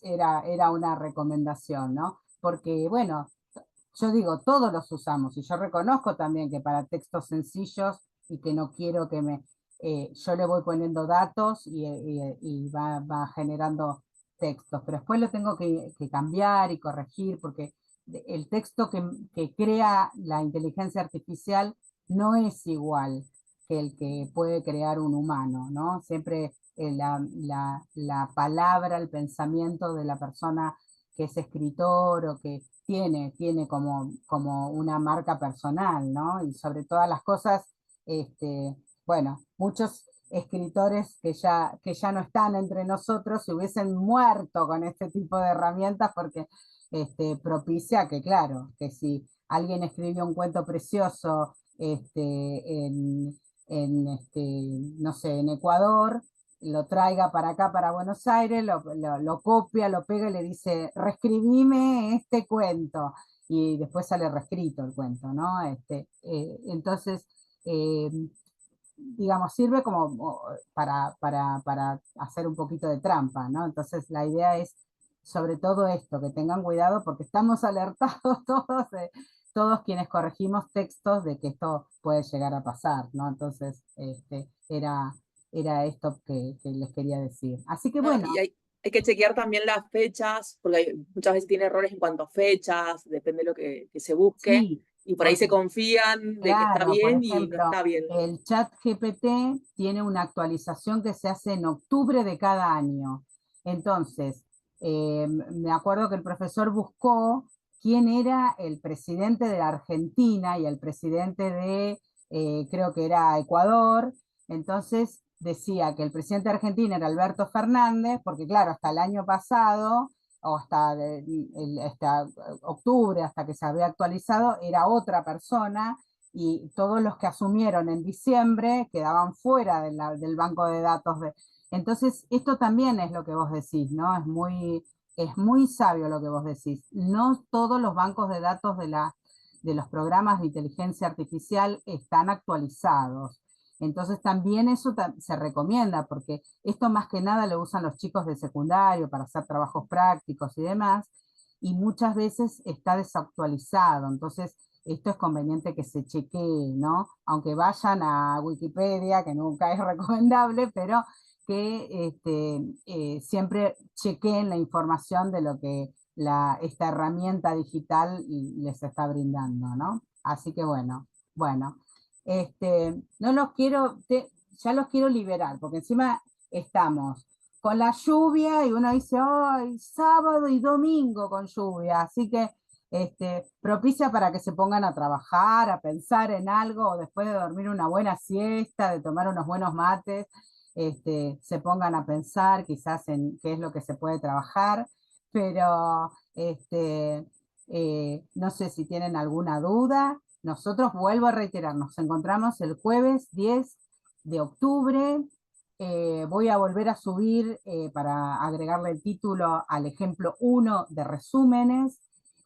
era una recomendación, ¿no? Porque bueno, yo digo, todos los usamos, y yo reconozco también que para textos sencillos y que no quiero que yo le voy poniendo datos y va generando textos, pero después lo tengo que cambiar y corregir, porque el texto que crea la inteligencia artificial no es igual que el que puede crear un humano, ¿no? Siempre la palabra, el pensamiento de la persona que es escritor o que tiene como una marca personal, ¿no? Y sobre todas las cosas, bueno, muchos escritores que ya no están entre nosotros se hubiesen muerto con este tipo de herramientas porque propicia que, claro, que si alguien escribió un cuento precioso no sé, en Ecuador, lo traiga para acá, para Buenos Aires, lo copia, lo pega y le dice, reescribime este cuento, y después sale reescrito el cuento, ¿no? Entonces, digamos, sirve como para hacer un poquito de trampa, ¿no? Entonces la idea es, sobre todo esto, que tengan cuidado porque estamos alertados todos quienes corregimos textos de que esto puede llegar a pasar, ¿no? Entonces, era esto que les quería decir. Así que No, bueno. y hay que chequear también las fechas, porque muchas veces tiene errores en cuanto a fechas, depende de lo que se busque, Sí, y por ahí se porque, confían de que está claro, por bien y no ejemplo, está bien. el chat GPT tiene una actualización que se hace en octubre de cada año. Entonces, me acuerdo que el profesor buscó quién era el presidente de la Argentina y el presidente de, creo que era Ecuador. Entonces decía que el presidente de Argentina era Alberto Fernández, porque claro, hasta el año pasado o hasta octubre, hasta que se había actualizado, era otra persona, y todos los que asumieron en diciembre quedaban fuera del banco de datos. Entonces, esto también es lo que vos decís, ¿no? Es muy sabio lo que vos decís. No todos los bancos de datos de los programas de inteligencia artificial están actualizados. Entonces también eso se recomienda, porque esto más que nada lo usan los chicos de secundario para hacer trabajos prácticos y demás, y muchas veces está desactualizado. Entonces esto es conveniente que se chequee, ¿no? Aunque vayan a Wikipedia, que nunca es recomendable, pero que siempre chequeen la información de lo que esta herramienta digital les está brindando, ¿no? Así que bueno. No los quiero, ya los quiero liberar, porque encima estamos con la lluvia y uno dice, ¡ay, sábado y domingo con lluvia! Así que propicia para que se pongan a trabajar, a pensar en algo, o después de dormir una buena siesta, de tomar unos buenos mates, se pongan a pensar quizás en qué es lo que se puede trabajar, pero no sé si tienen alguna duda. Nosotros, vuelvo a reiterar, nos encontramos el jueves 10 de octubre. Voy a volver a subir para agregarle el título al ejemplo 1 de resúmenes,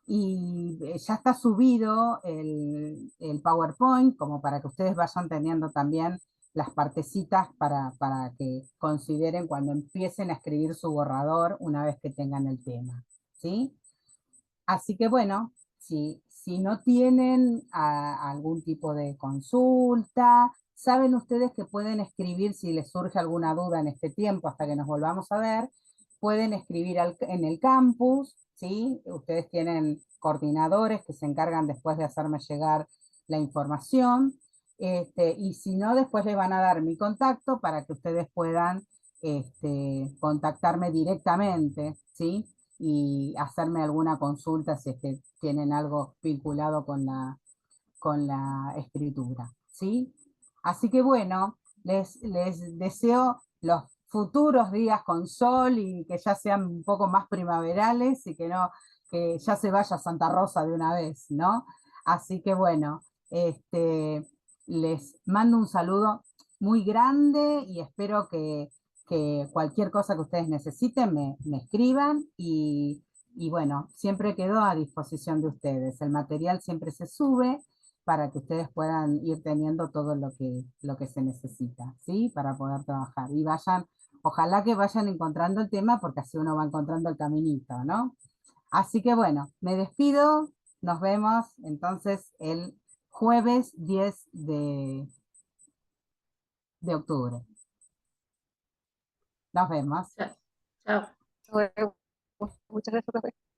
y ya está subido el PowerPoint como para que ustedes vayan teniendo también las partecitas para que consideren cuando empiecen a escribir su borrador una vez que tengan el tema, ¿sí? Así que bueno, si no tienen algún tipo de consulta, saben ustedes que pueden escribir si les surge alguna duda en este tiempo hasta que nos volvamos a ver, pueden escribir en el campus, ¿sí? Ustedes tienen coordinadores que se encargan después de hacerme llegar la información, y si no, después les van a dar mi contacto para que ustedes puedan contactarme directamente, ¿sí? Y hacerme alguna consulta si es que tienen algo vinculado con la escritura, ¿sí? Así que bueno, les deseo los futuros días con sol y que ya sean un poco más primaverales y que ya se vaya Santa Rosa de una vez, ¿no? Así que bueno, les mando un saludo muy grande y espero que que cualquier cosa que ustedes necesiten me escriban y bueno, siempre quedo a disposición de ustedes. El material siempre se sube para que ustedes puedan ir teniendo todo lo que se necesita, ¿sí? Para poder trabajar. Y vayan, ojalá que vayan encontrando el tema porque así uno va encontrando el caminito, ¿no? Así que bueno, me despido, nos vemos entonces el jueves 10 de octubre. Nos vemos. Chao. Chao. Bueno, muchas gracias, profe.